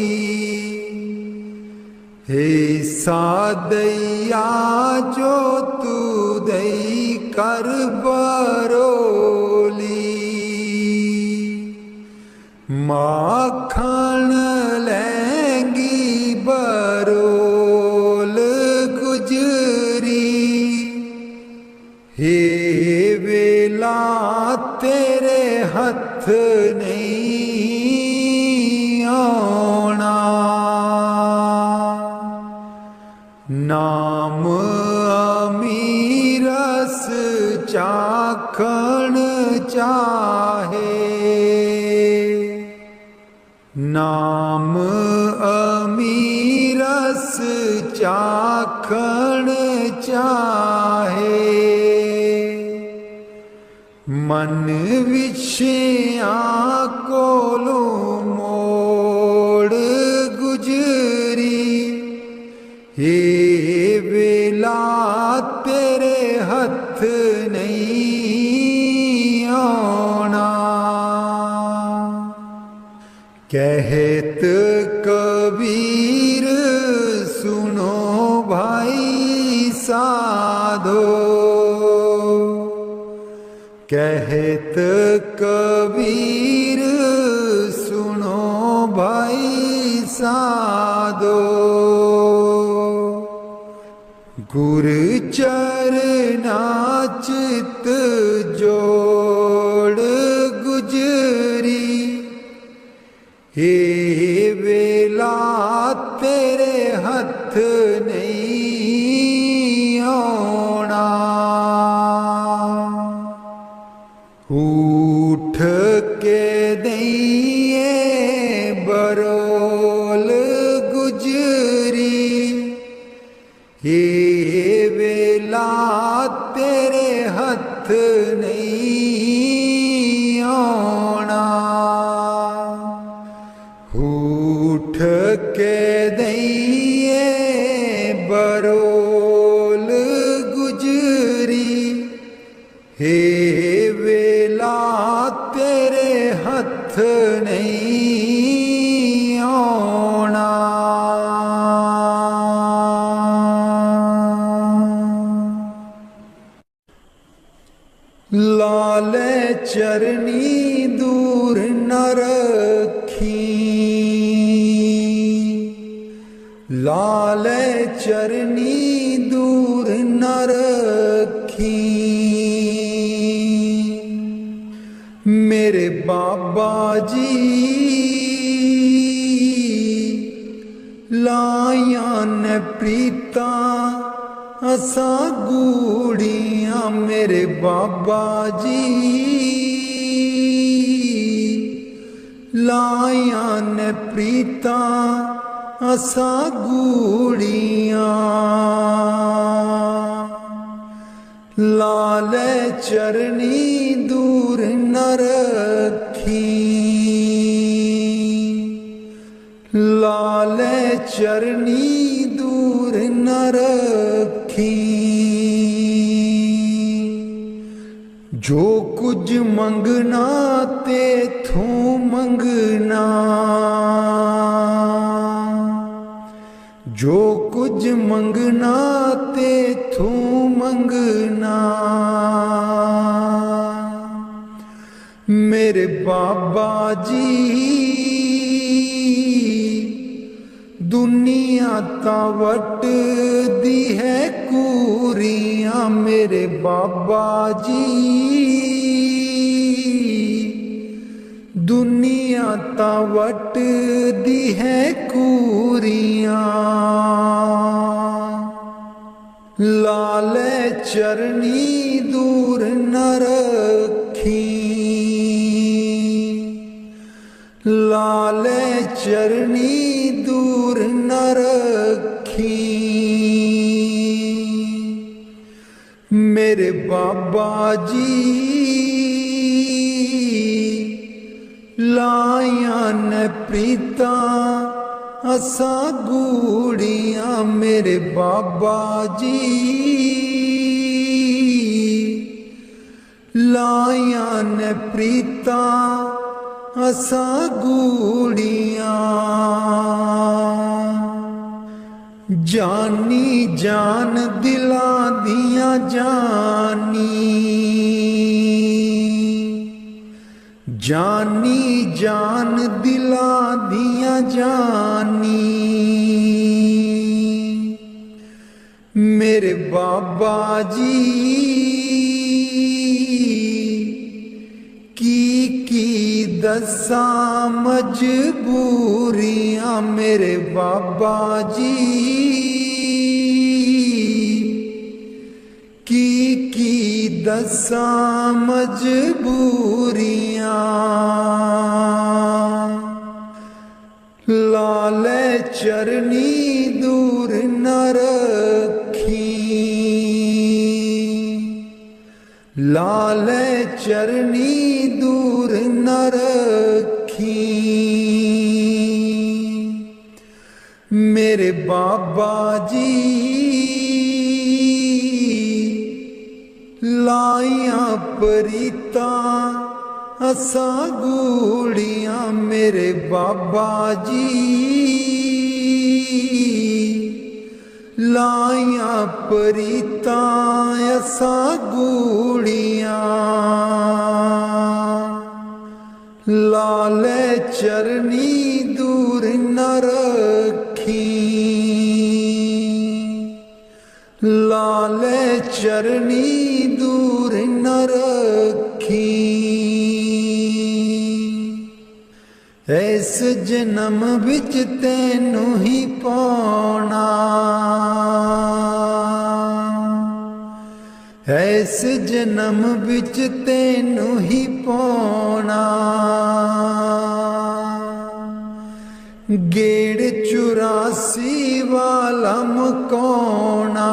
हिस्सा दैया जो तू दई कर बरोली, माखन लेंगी बरोल गुजरी, हे वेला तेरे हथ नहीं आना। नाम अमीरस चाखण चाहे, नाम अमीरस चाखण चाहे, मन विषयां कोलों मोड़ गुजरी, हे वेला तेरे हथ नहीं आना। कहत कबीर सुनो भाई साधो, कहत कबीर सुनो भाई साधो, गुर चरना चित जोड़ गुजरी, हे वेला तेरे हथ नहीं आना। उठ के दइए बरोल गुजरी, हे वेला तेरे हथ नहीं आना। उठ के दइए बरोल गुजरी, हे वेला तेरे हथ नहीं आना। लाल चरनी दूर न रखी, लाल चरनी दूर न रखी। मेरे बाबा जी लाया न प्रीता असा गूड़ियां। मेरे बाबा जी लाया न प्रीता असा गूड़ियां। लाल चरनी दूर न रखी, लाल चरनी दूर न रखी। जो कुछ मंगना तेथों मंगना, जो कुछ मंगना तेथों मंगना। मेरे बाबा जी दुनिया तावट दी है कूरियां। मेरे बाबा जी दुनिया तावट दी है कूरियां। लाल चरनी दूर न रखी, लाल चरनी दूर न रखी। मेरे बाबा जी लाया न प्रीता असा गूड़ियां। मेरे बाबा जी लाया न प्रीता असा गूड़ियां। जानी जान दिला दिया जानी, जानी जान दिला दिया जानी। मेरे बाबा जी की दसा मजबूरियां। मेरे बाबा जी की दसा मजबूरियां। लाल चरनी दूर न रखी, लाल चरनी दूर न रखी। मेरे बाबा जी लाया प्रीता असा गूड़ियां। मेरे बाबा जी लाया प्रीता असा गूड़ियां। लाल चरनी दूर न रखी, लाल चरनी दूर न रखी। इस जन्म विच तैनू ही पाना, इस जन्म विच तैनू ही पाना। गेड़ 84 वाला मुकाना,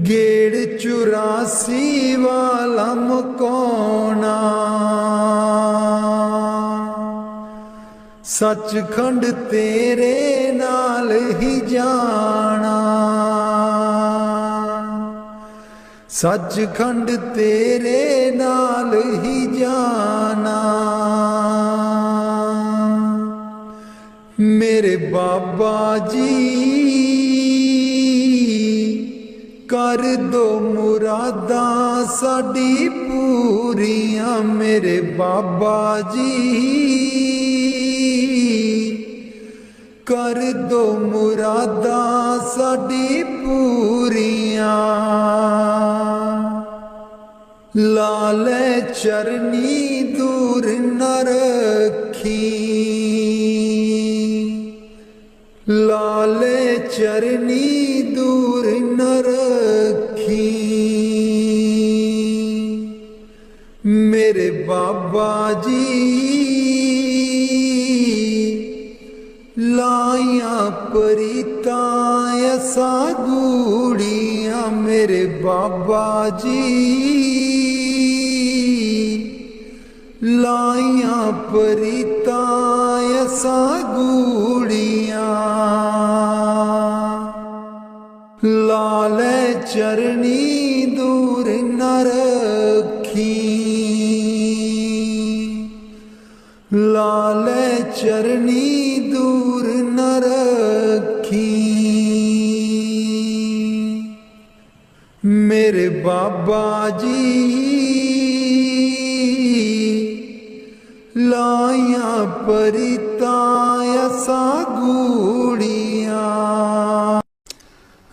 गेड़ 84 वाला मुकाना। सचखंड तेरे नाल ही जाना, सचखंड तेरे नाल ही जाना। मेरे बाबा जी कर दो मुरादा साडी पूरियां। मेरे बाबा जी कर दो मुरादा साडी पूरियां। लाले चरनी दूर न रखी, लाले चरनी दूर न रखी। मेरे बाबा जी लाया परिताया सागूड़ियां। मेरे बाबा जी लाया परिताया सागूड़ियां। लाले चरनी दूर न रखी, लाले चरनी दूर न रखी। मेरे बाबा जी लाया परिताया सागूड़ियां।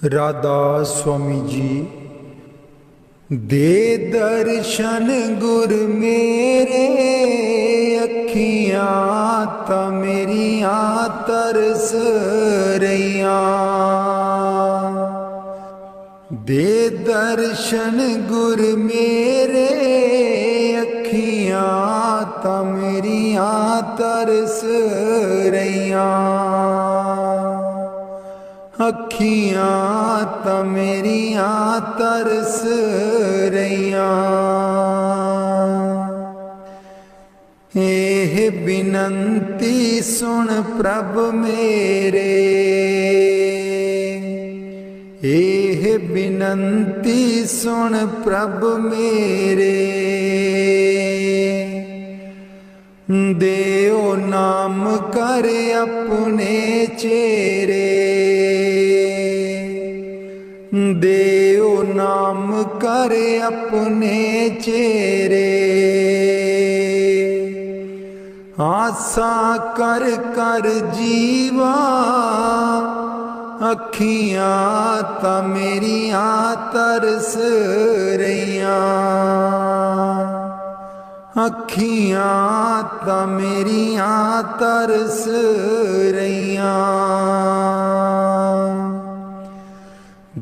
राधा स्वामी जी दे दर्शन गुर मेरे, अखियां ता मेरियां तरस रहियां। दे दर्शन गुर मेरे, अखियां ता मेरियां तरस रहियां। अखियां ता मेरियां तरस रहियां। एह बिनंती सुन प्रभ मेरे, एह बिनंती सुन प्रभ मेरे। देओ नाम कर अपने चेरे, देओ नाम कर अपने चेरे। आसा कर कर जीवा, अखियां ता मेरियां तरस रहियां। अखियां ता मेरियां तरस रहियां।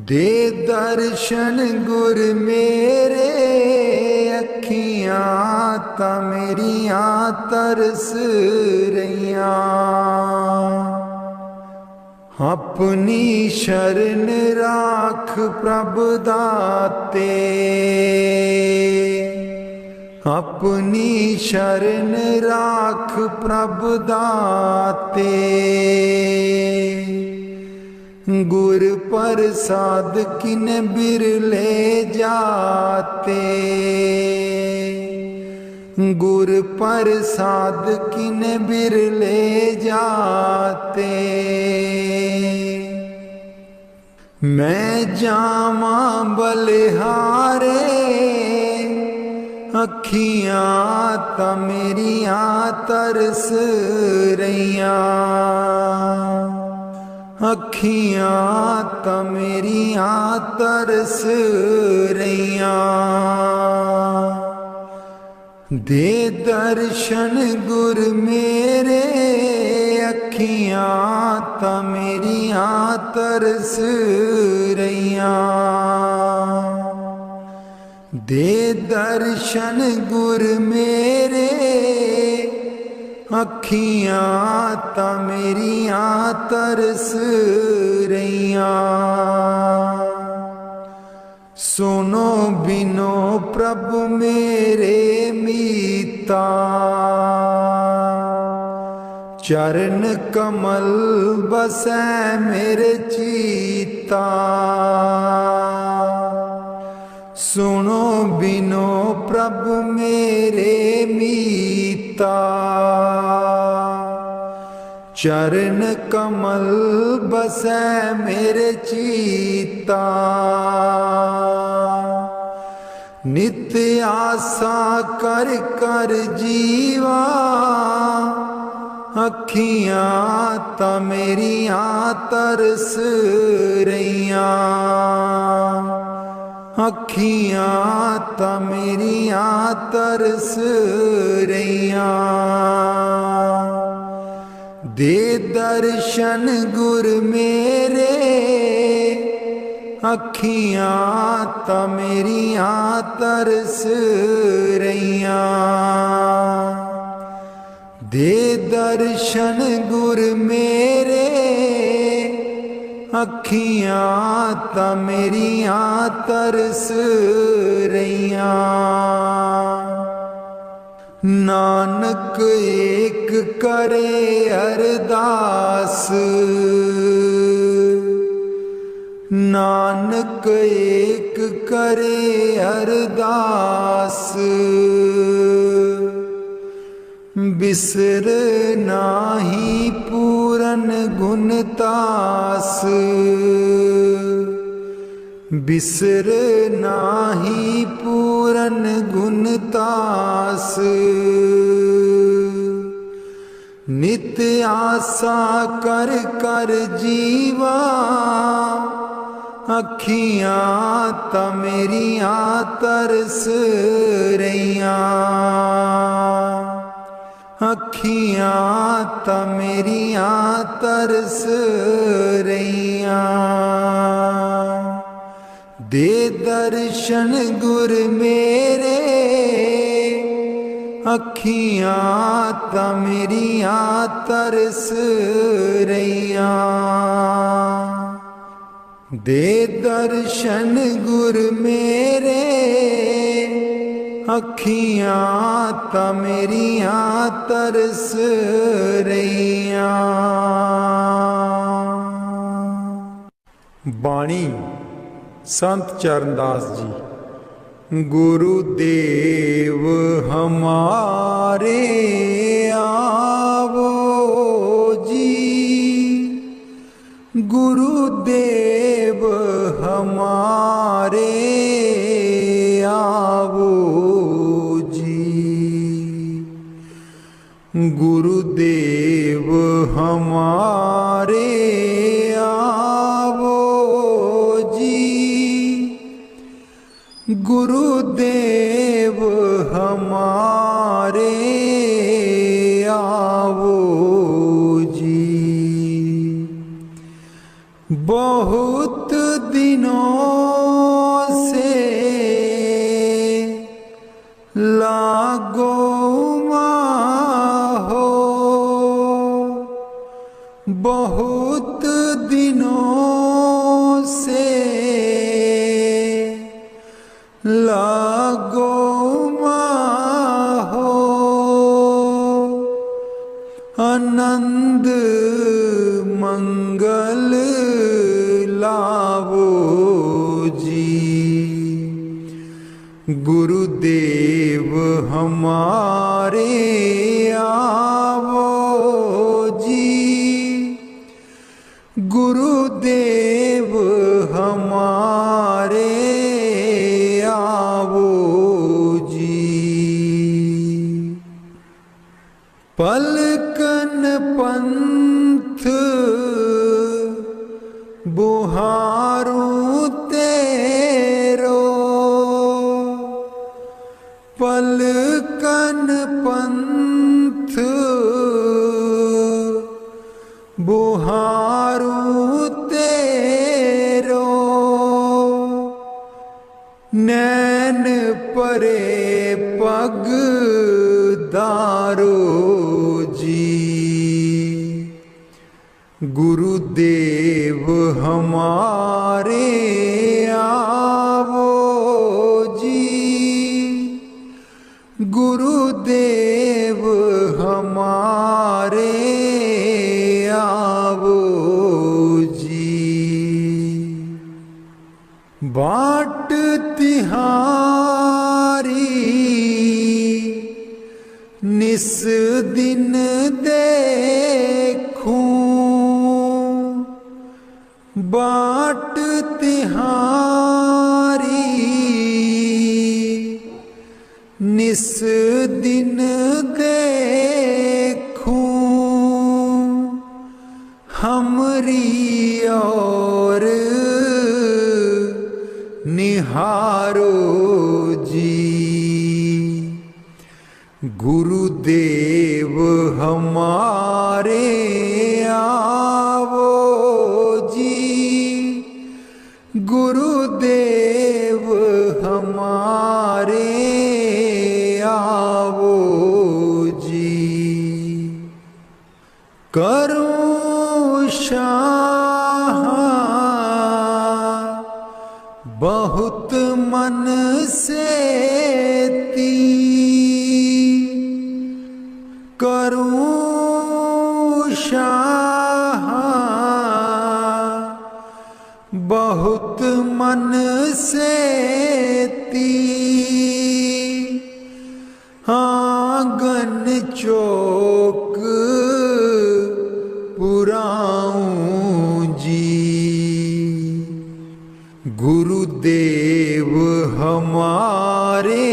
दे दर्शन गुर मेरे, अखियां ता मेरियां तरस रहियां। अपनी शरण राख प्रभ दाते, अपनी शरण राख प्रभ दाते। गुर प्रसाद किन बिरले जाते, गुर प्रसाद किन बिरले जाते। मैं जावा बलिहारे, अखियां ता मेरियां तरस रहियां। अखियां ता मेरियां तरस रहियां। दे दर्शन गुर मेरे, अखियां ता मेरियां तरस रहियां। दे दर्शन गुर मेरे, अखियां ता मेरियां तरस रहियां। सुनो बिनो प्रभु मेरे मीता, चरण कमल बसै मेरे चीता। सुनो बिनो प्रभु मेरे मीता। चरण कमल बसै मेरे चीता। नित्य आशा कर कर जीवा। अखियां ता मेरियां तरस रहियां। अखियां ता मेरियां तरस रहियां। दे दर्शन गुर मेरे। अखियां ता मेरियां तरस रहियां। दे दर्शन गुर मेरे। अखियां ता मेरियां तरस रहियां। नानक एक करे अरदास। नानक एक करे अरदास। बिसर नाही पूरन गुणतास। बिसर नाही पूरन गुणतास। नित्य आशा कर कर जीवा। अखियां ता मेरियां तरस रहियां। अखियां ता मेरियां तरस रहियां। दे दर्शन गुर मेरे। अखियां ता मेरियां तरस रहियां। दे दर्शन गुर मेरे। अखियां ता मेरियां तरस रहियां। बाणी संत चरणदास जी। गुरुदेव हमारे आवो जी। गुरुदेव हमारे आवो जी। गुरुदेव हमारे आवो जी। गुरुदेव हमारे आवो जी। बहुत दिनों से लागो हो। बहुत दिनों से लागो हो। आनंद मंगल लावो जी। गुरुदेव हमारे आवो जी। गुरुदेव हमारे आवो जी। पलकन पंथ बुहारूं तेरो। पलकन पंथ बुहारूं तेरो। नैन परे पग दारो जी। गुरुदेव हमारे आवो जी। गुरुदेव हमारे आवो जी। बाट तिहारी निस दिन देखूं, बाट तिहारी निस दिन देखूं, हमरी और निहारो जी। गुरुदेव हमारे आवो जी, गुरुदेव हमारे आवो जी। करूं शाह बहुत मन से ती, करूं शाह बहुत मन से ती, आंगन चौक पुराऊं जी। गुरुदेव हमारे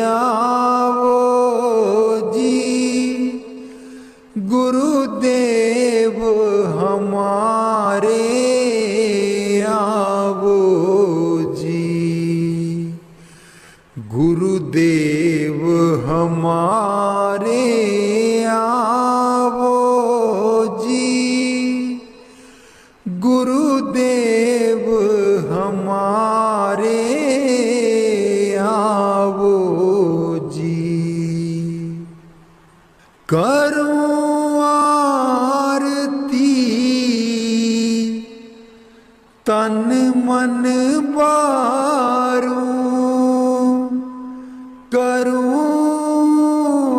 आवो जी, गुरुदेव हमारे आवो जी। गुरुदेव हमारे आवो जी, गुरुदेव हमारे आवो जी। करूं आरती तन मन बारूं, करूं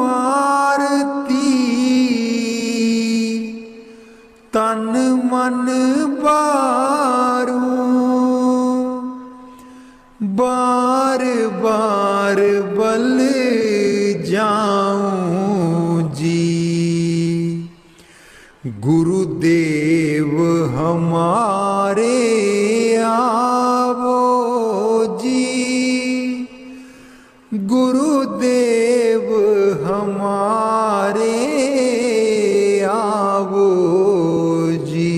आरती तन मन बारूं, बार बार बल जाऊं जी। गुरुदेव हमारे आवो जी, गुरुदेव हमारे आवो जी।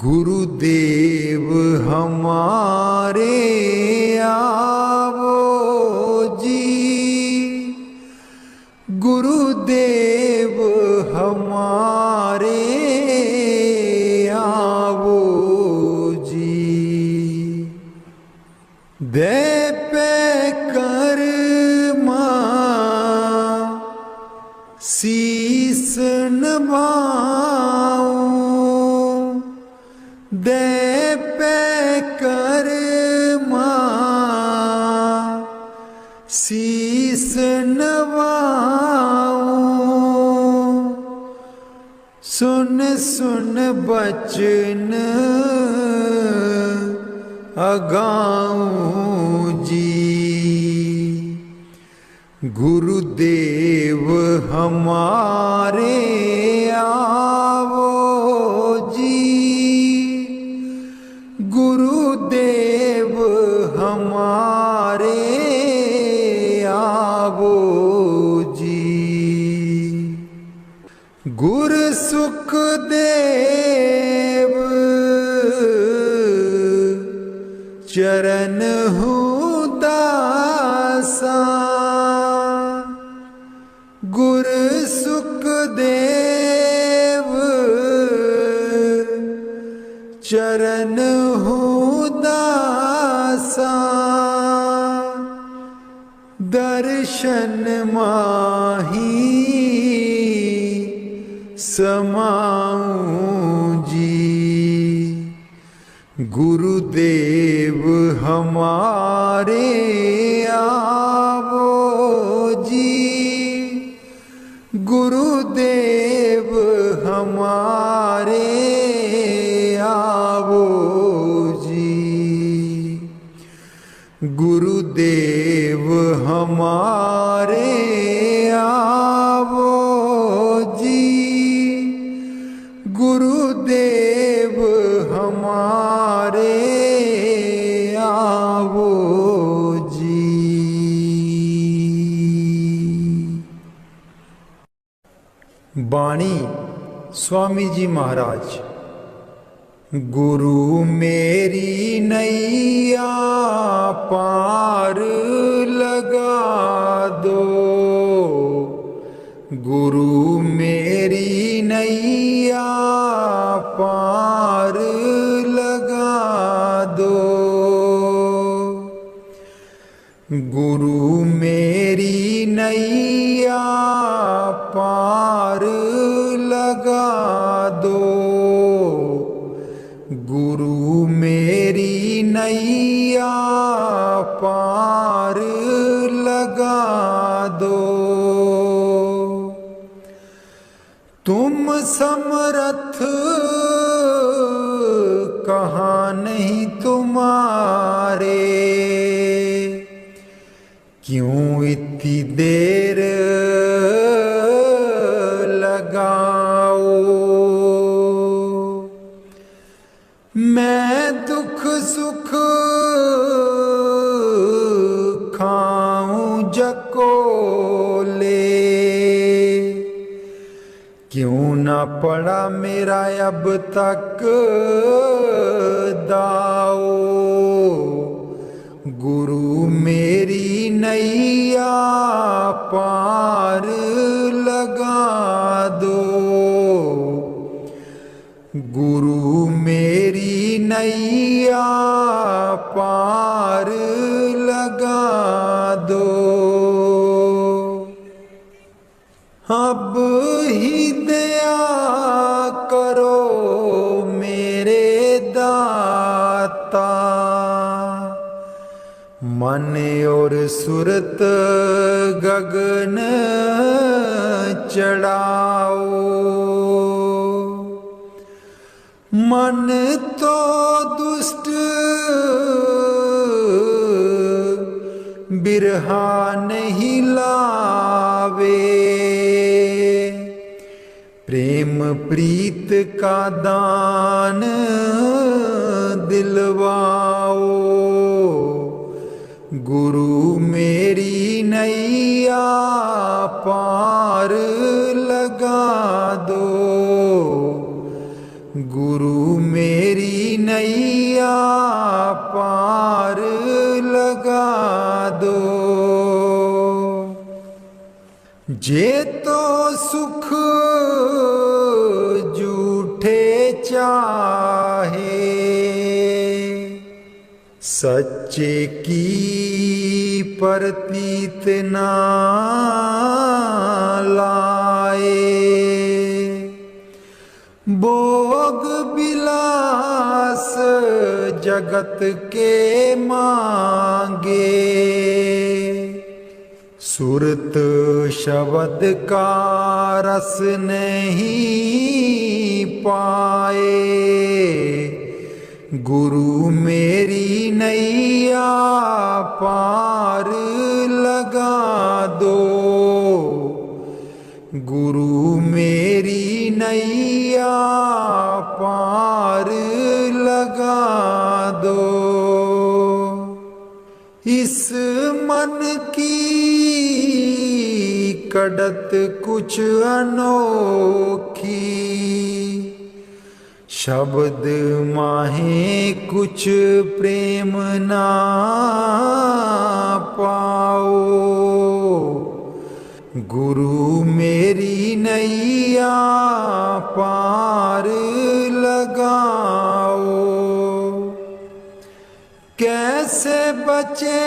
गुरुदेव हमारे आवो जी, गुरुदेव हमारे आवो जी। दे पे कर्मा शीस नभाऊं, दे पे कर्मा शीस नभाऊं, सुन सुन बचन अगाऊं जी। गुरुदेव हमारे आवो जी, गुरुदेव हमारे आवो जी। गुर सुखदेव चरण हूँ दासा, गुर सुखदेव चरण हूँ दासा, दर्शन माही समाऊं जी। गुरुदेव हमारे आवो जी, गुरुदेव हमारे आवो जी। गुरुदेव हमारे आवो जी, गुरुदेव हमारे आवो जी। बाणी स्वामी जी महाराज। गुरु मेरी नैया पार लगा दो, गुरु मेरी नैया पार लगा दो, गुरु मेरी नैया पार लगा दो, गुरु मेरी नैया पार लगा दो। तुम समर्थ कहाँ नहीं तुम्हारे, क्यों इतनी देर लगाओ। मैं दुख सुख खाऊं जकोले, क्यों ना पड़ा मेरा अब तक दाओ। गुरु मेरी नैया पार लगा दो, गुरु मेरी नैया पार लगा दो। अब ही दया करो मेरे दाता, मन और सुरत गगन चढ़ाओ। मन तो दुष्ट बिरहा नहीं लावे, प्रेम प्रीत का दान दिलवाओ। गुरु मेरी नैया पार लगा दो, गुरु मेरी नैया पार लगा दो। जे तो सुख झूठे चाहे, सच्चे की प्रतीत ना लाए। भोग विलास जगत के मांगे, सुरत शब्द का रस नहीं पाए। गुरु मेरी नैया पार लगा दो, गुरु मेरी नैया पार लगा दो। इस मन की कड़त कुछ अनोखी, शब्द माहे कुछ प्रेम ना पाओ। गुरु मेरी नैया पार लगाओ। कैसे बचे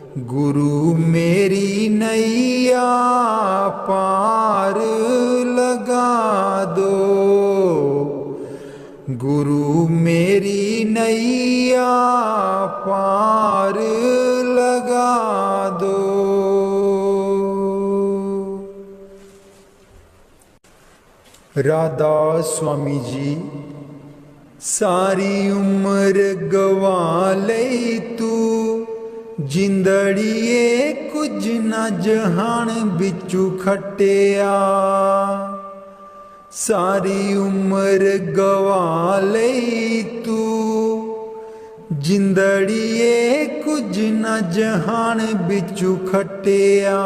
गुरु मेरी नैया पार लगा दो, गुरु मेरी नैया पार लगा दो। राधा स्वामी जी सारी उम्र गवा लई तू, जिंदड़िए कुछ न जहान बिचू खटिया। सारी उम्र गवा लई तू, जिंदड़िए कुछ न जहान बिचू खटिया।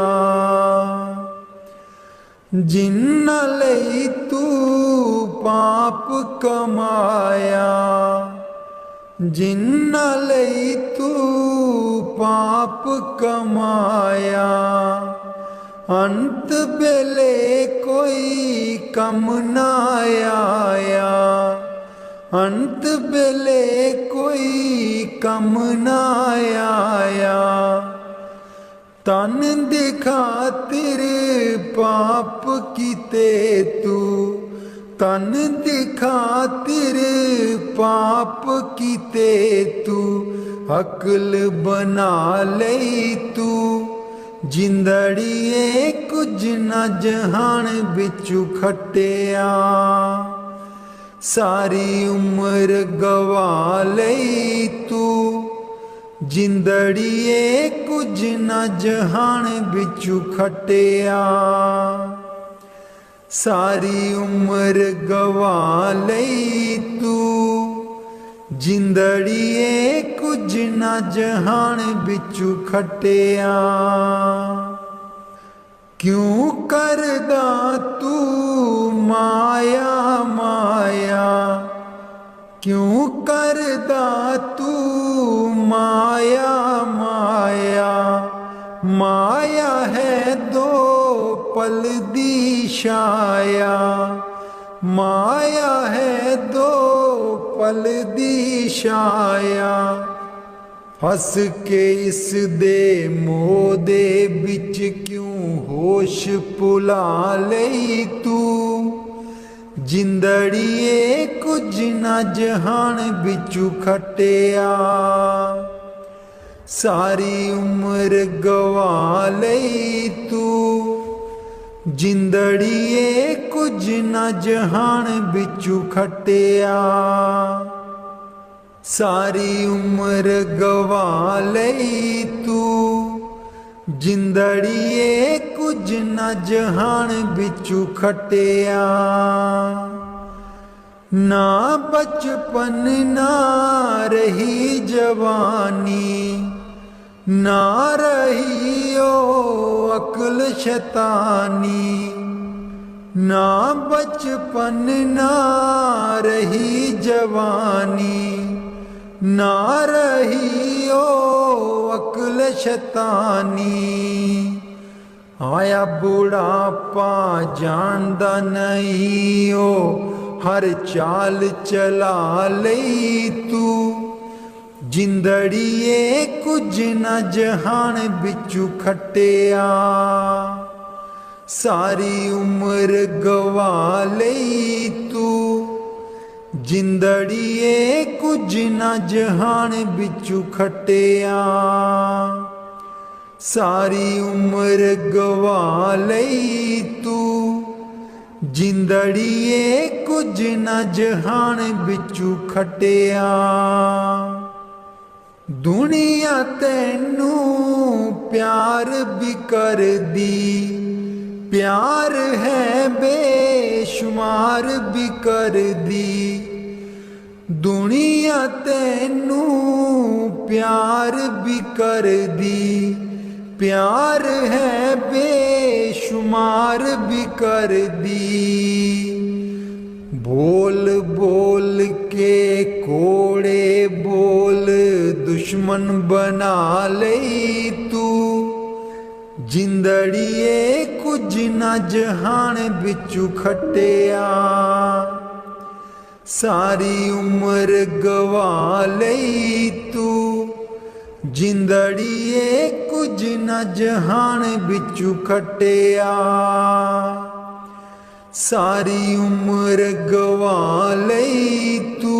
जिन्ना लई तू पाप कमाया, जिन्ना लई तू पाप कमाया। अंत बेले कोई कम ना आया, अंत बेले कोई कम ना आया। तन दिखा तेरे पाप किते तू, तन दिखा तेरे पाप किते तू। अकल बना लई तू, जिंदड़िए कुछ न जहान बिचू खटिया। सारी उम्र गवा लई तू, जिंदड़िए कुछ न जहान बिचू खटिया। सारी उम्र गवा लई तू, जिंदड़िए कुछ न जहान बिचू खटिया। क्यों करदा तू माया माया, क्यों करदा तू माया माया। माया है दो पल दी छाया, माया है दो पल दी छाया। हस के इस दे मोह दे बिच क्यों होश भुला लई तू। जिंदड़िए कुछ न जहान बिचू खटिया। सारी उम्र गवा लई तू, जिंदड़िए कुछ न जहान बिचू खटिया। सारी उम्र गवा लई तू, जिंदड़िए कुछ न जहान बिचू खटिया। ना बचपन ना रही जवानी, ना रही ओ अक्ल शैतानी। ना बचपन ना रही जवानी, ना रही ओ अक्ल शैतानी। आया बुढ़ापा जानदा नहीं ओ, हर चाल चला लई तू। जिंदड़िए कुछ न जहान बिचू खटिया। सारी उम्र गवा लई तू, जिंदड़िए कुछ न जहान बिचू खटिया। सारी उम्र गवा लई तू, जिंदड़िए कुछ न जहान बिचू खटिया। दुनिया तैनू प्यार भी कर दी, प्यार है बेशुमार भी कर दी। दुनिया तैनू प्यार भी कर दी, प्यार है बेशुमार भी कर दी। बोल बोल के कोड़े बोल दुश्मन बना लई तू। जिंदड़िए कुछ न जहान बिचू खटिया। सारी उम्र गवा लई तू, जिंदड़िए कुछ न जहान बिचू खटिया, सारी उम्र गवा लई तू।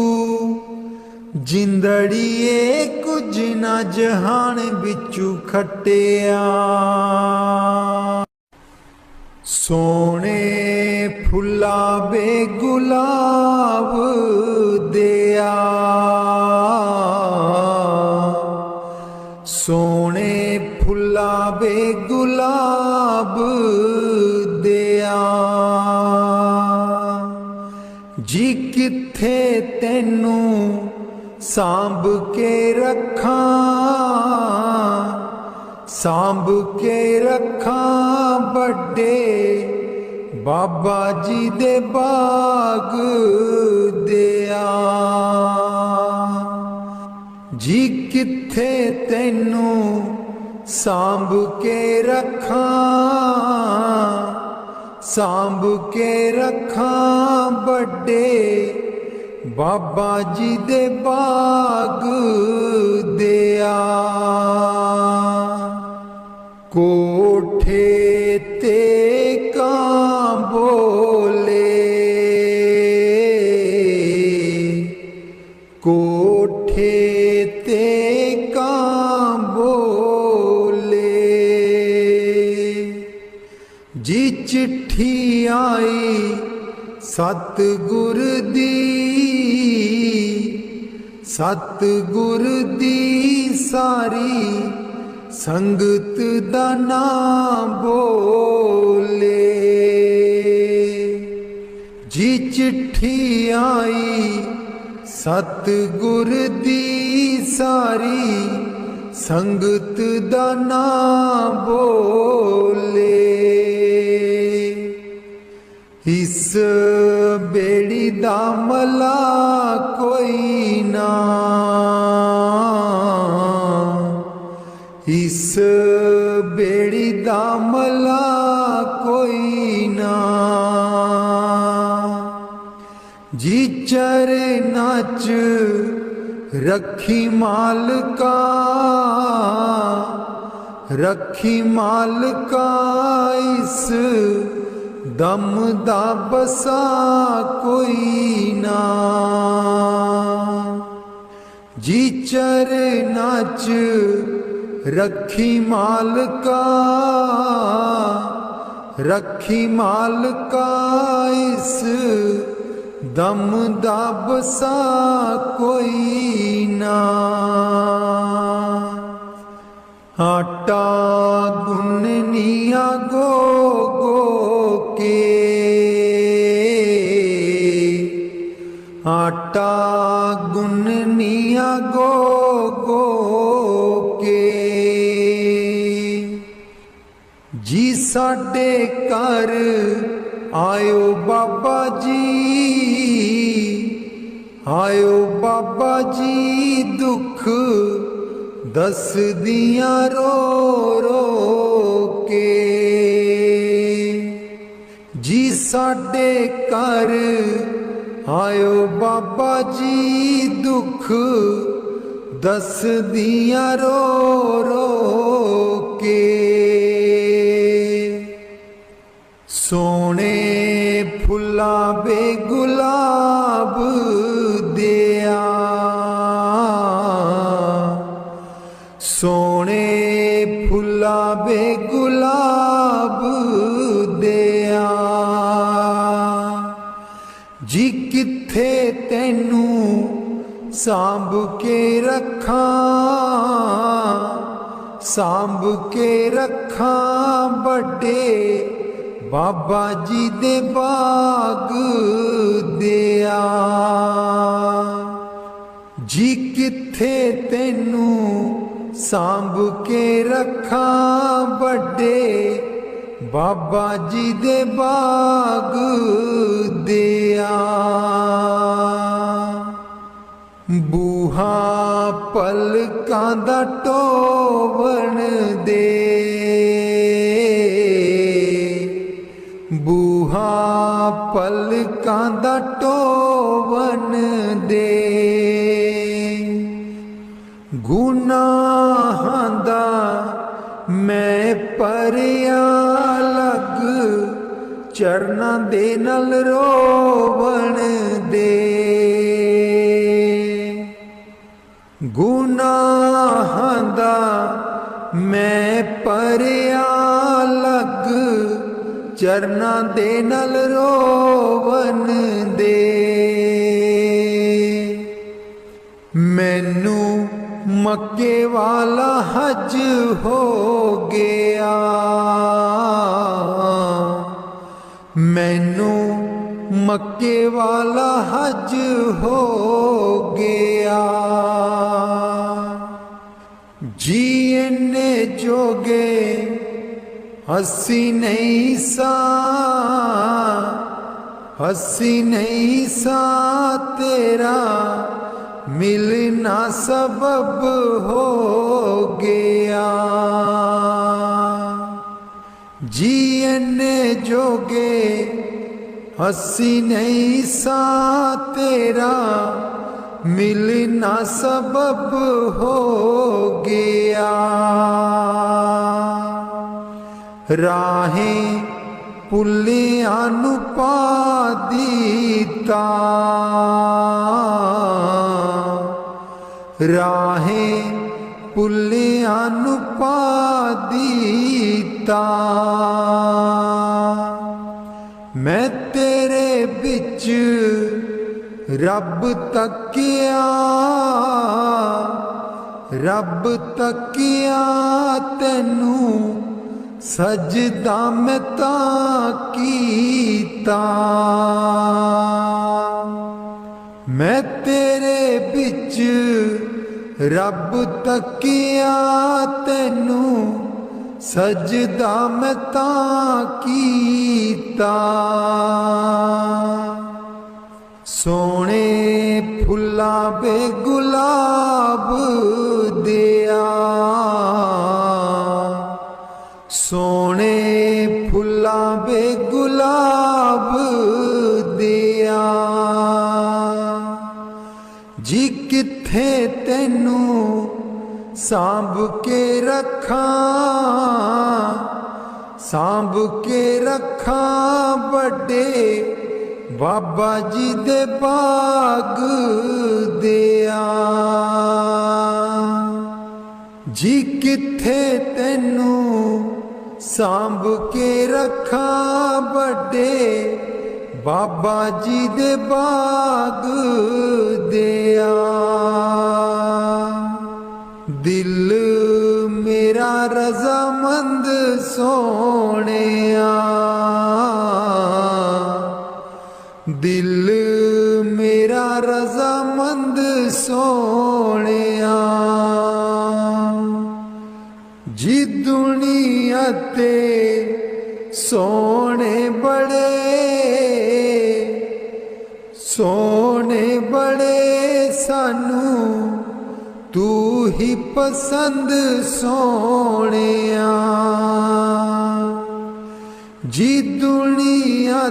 जिंदड़िए कुछ न जहान बिचू खटिया, सोने फुला बे गुलाब दिया। सोने फुला बे गुलाब दिया, जी किथे तेनू सांभ के रखा, सांभ के रखा बड़े बाबा जी दे बाग दिया। जी किथे तेनू सांभ के रखा, सांभ के रखा बड़े बाबा जी दे बाग दिया। कोठे ते कां बोले, कोठे ते कां बोले, जी चिट्ठी आई सतगुर दी, सतगुर दी सारी संगत दा नाम बोले। जी चिट्ठी आई सतगुर दी सारी संगत दा नाम बोले। इस बेड़ी दा मला कोई ना, इस बेड़ी दा मला कोई ना, जी चरना च रखी मालका, रखी मालका इस दम दा बसा कोई ना। जी चरना च रखी मालका, रखी मालका इस दम दा बसा कोई ना। आटा गुननिया गो गो के, आटा गुननिया गो गो के, जी साडे घर आयो बाबा जी, आयो बाबा जी दुख दस दिया रो रो के। जी साडे घर आयो बाबा जी दुख दस दिया रो रो के। सोने फुला बे गुलाब दिया, सोने फुला बे गुलाब दिया, जी किथे तेनू सांभ के रखा, सांभ के रखा बड़े बाबा जी दे बाग दिया। जी किथे तेनू सांभ के रखा बड़े बाबा जी दे बाग दिया। बूहा पलकां दा टोवन दे, बूहा पलकां दा टोवन दे, ਗੁਨਾਹਾਂ ਦਾ ਮੈਂ ਪਰਿਆ ਲੱਗ, ਚਰਨਾਂ ਦੇ ਨਾਲ ਰੋਵਣ ਦੇ। ਗੁਨਾਹਾਂ ਦਾ ਮੈਂ ਪਰਿਆ ਲੱਗ, ਚਰਨਾਂ ਦੇ ਨਾਲ ਰੋਵਣ ਦੇ। ਮੈਨੂੰ ਮੱਕੇ ਵਾਲਾ ਹਜ ਹੋ ਗਿਆ, ਮੈਨੂੰ ਮੱਕੇ ਵਾਲਾ ਹਜ ਹੋ ਗਿਆ। ਜੀ ਇੰਨੇ ਜੋਗੇ ਅਸੀਂ ਨਹੀਂ ਸਾਂ, ਅਸੀਂ ਨਹੀਂ ਸਾਂ, ਤੇਰਾ ਮਿਲਣਾ ਸਬਬ ਹੋ ਗਿਆ। ਜੀ ਇੰਨੇ ਜੋਗੇ ਅਸੀਂ ਨਹੀਂ ਸਾਂ, ਤੇਰਾ ਮਿਲਣਾ ਸਬਬ ਹੋ ਗਿਆ। ਰਾਹੇ ਭੁੱਲਿਆਂ ਨੂੰ ਪਾ ਦਿੱਤਾ, ਰਾਹੇ ਭੁੱਲਿਆਂ ਨੂੰ ਪਾ ਦਿੱਤਾ। ਮੈਂ ਤੇਰੇ ਵਿੱਚ ਰੱਬ ਤੱਕਿਆ, ਰੱਬ ਤੱਕਿਆ, ਤੈਨੂੰ ਸਜਦਾ ਮੈਂ ਤਾਂ ਕੀਤਾ। ਮੈਂ ਤੇਰੇ ਵਿੱਚ ਰੱਬ ਤੱਕਿਆ, ਤੈਨੂੰ ਸਜਦਾ ਮੈਂ ਤਾਂ ਕੀਤਾ। ਸੋਹਣੇ ਫੁੱਲਾਂ ਬੇ ਗੁਲਾਬ ਦਿਆ, ਸੋਹਣੇ ਫੁੱਲਾਂ ਬੇ ਗੁਲਾਬ ਦਿਆ। ਜੀ ਕਿੱਥੇ ਤੈਨੂੰ ਸਾਂਭ ਕੇ ਰੱਖਾਂ, ਸਾਂਭ ਕੇ ਰੱਖਾਂ, ਵੱਡੇ ਬਾਬਾ ਜੀ ਦੇ ਬਾਗ ਦਿਆ। ਜੀ ਕਿੱਥੇ ਤੈਨੂੰ ਸਾਂਭ ਕੇ ਰੱਖਾਂ, ਵੱਡੇ ਬਾਬਾ ਜੀ ਦੇ ਬਾਗ ਦਿਆ। ਦਿਲ ਮੇਰਾ ਰਜ਼ਾਮੰਦ ਸੋਹਣਿਆ, ਦਿਲ ਮੇਰਾ ਰਜ਼ਾਮੰਦ ਸੋਹਣਿਆ। ਜੀ ਦੁਨੀਆ ਤੇ ਸੋਹਣੇ ਬੜੇ, ਸੋਹਣੇ ਬੜੇ, ਸਾਨੂੰ ਤੂੰ ਹੀ ਪਸੰਦ ਸੋਹਣਿਆ। ਜੀ ਦੁਨੀਆ